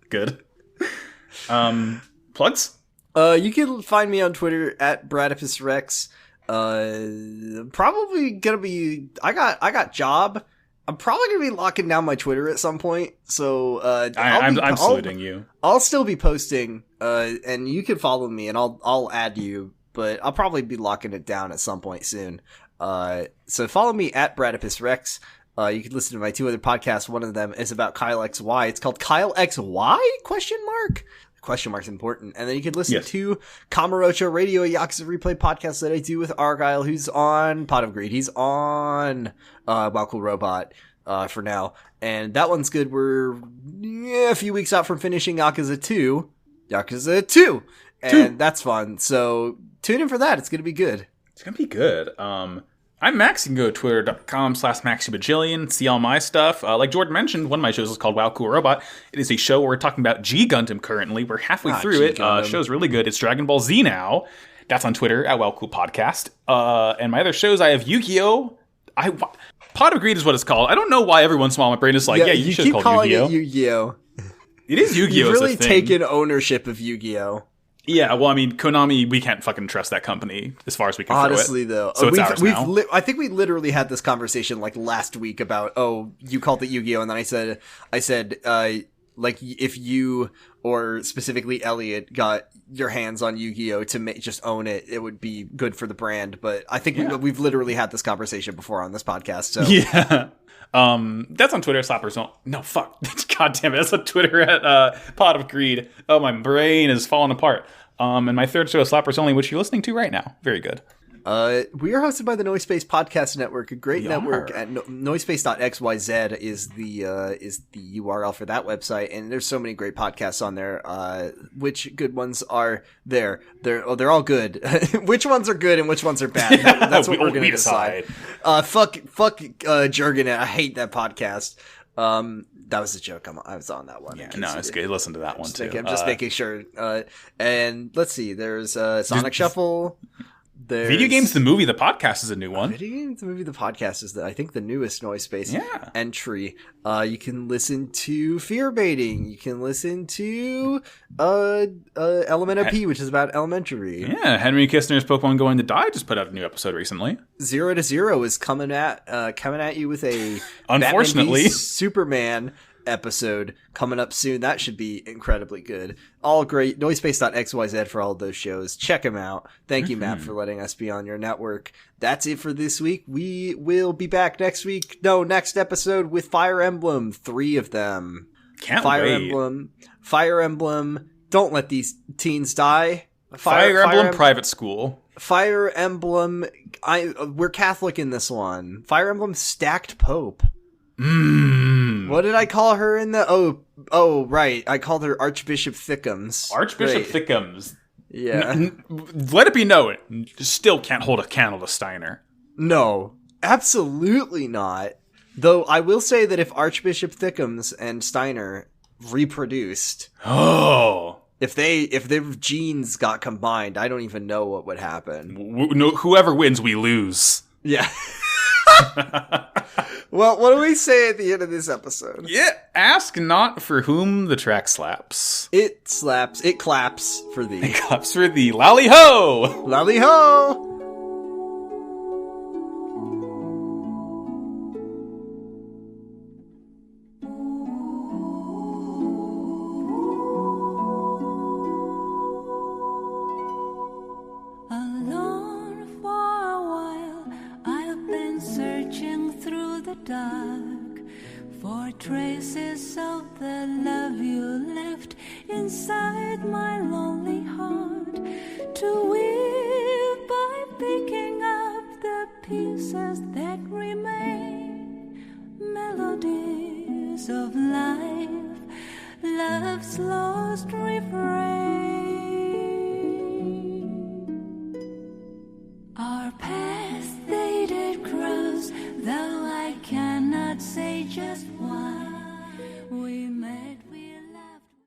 Good. Plugs. You can find me on Twitter at BradipusRex. Probably gonna be. I got job. I'm probably gonna be locking down my Twitter at some point. So I'm saluting you. I'll still be posting. And you can follow me, and I'll add you. But I'll probably be locking it down at some point soon. So follow me at BradipusRex. You can listen to my 2 other podcasts. One of them is about Kyle XY. It's called Kyle XY? Question mark's important. And then you can listen to Kamurocho Radio, a Yakuza Replay podcast that I do with Argyle, who's on Pot of Greed. He's on Wow Cool Robot for now. And that one's good. We're a few weeks out from finishing Yakuza 2. And that's fun. So tune in for that. It's going to be good. It's going to be good. I'm Max. You can go to twitter.com/MaxyBajillion, see all my stuff. Like Jordan mentioned, one of my shows is called Wow Cool Robot. It is a show where we're talking about G Gundam currently. We're halfway through it. Show's really good. It's Dragon Ball Z now. That's on Twitter at Wow Cool Podcast. And my other shows, I have Yu-Gi-Oh! Pot of Greed is what it's called. I don't know why every once in a while my brain is like, you should call it Yu-Gi-Oh! It Yu-Gi-Oh! It is Yu-Gi-Oh! You've really taken ownership of Yu-Gi-Oh! Yeah, well, I mean, Konami, we can't fucking trust that company as far as we can honestly, throw it. Though. So it's ours now. I think we literally had this conversation like last week about, you called it Yu-Gi-Oh! And then I said, like, if you, or specifically Elliot, got your hands on Yu-Gi-Oh! To just own it, it would be good for the brand. But I think we've literally had this conversation before on this podcast, so. Yeah. That's on Twitter, Slappers. No, fuck. God damn it. That's on Twitter at Pot of Greed. Oh, my brain is falling apart. And my third show is Slappers Only, which you're listening to right now. Very good. We are hosted by the Noisepace Podcast Network, a great network at noisepace.xyz is the URL for that website, and there's so many great podcasts on there. Which good ones are there? They're all good. Which ones are good and which ones are bad? That's what we're gonna decide. Fuck Jurgen. I hate that podcast. That was a joke. I was on that one. Yeah, no, it's good. Listen to that one too. I'm just making sure. And let's see. There's Sonic Shuffle. Video Games the Movie, the podcast is a new one. Video Games the Movie, the podcast is, I think, the newest Noisepace entry. You can listen to Fear Baiting. You can listen to Element OP, which is about elementary. Yeah, Henry Kistner's Pokemon Going to Die just put out a new episode recently. 0 to 0 is coming at you with a unfortunately Superman episode coming up soon. That should be incredibly good. All great. Noisepace.xyz for all of those shows. Check them out. Thank you, Matt, for letting us be on your network. That's it for this week. We will be back next episode with Fire Emblem. 3 of them. Can't wait. Fire Emblem. Don't let these teens die. Fire Emblem Private School. Fire Emblem. We're Catholic in this one. Fire Emblem Stacked Pope. What did I call her in the? Oh, right. I called her Archbishop Thickums. Archbishop Thickums. Yeah. Let it be known, still can't hold a candle to Steiner. No, absolutely not. Though I will say that if Archbishop Thickums and Steiner reproduced, if their genes got combined, I don't even know what would happen. Whoever wins, we lose. Yeah. Well, what do we say at the end of this episode? Yeah, ask not for whom the track slaps. It slaps. It claps for thee. It claps for thee. Lali-ho! Lali-ho! Dark for traces of the love you left inside my lonely heart, to weave by picking up the pieces that remain, melodies of life, love's lost refrain.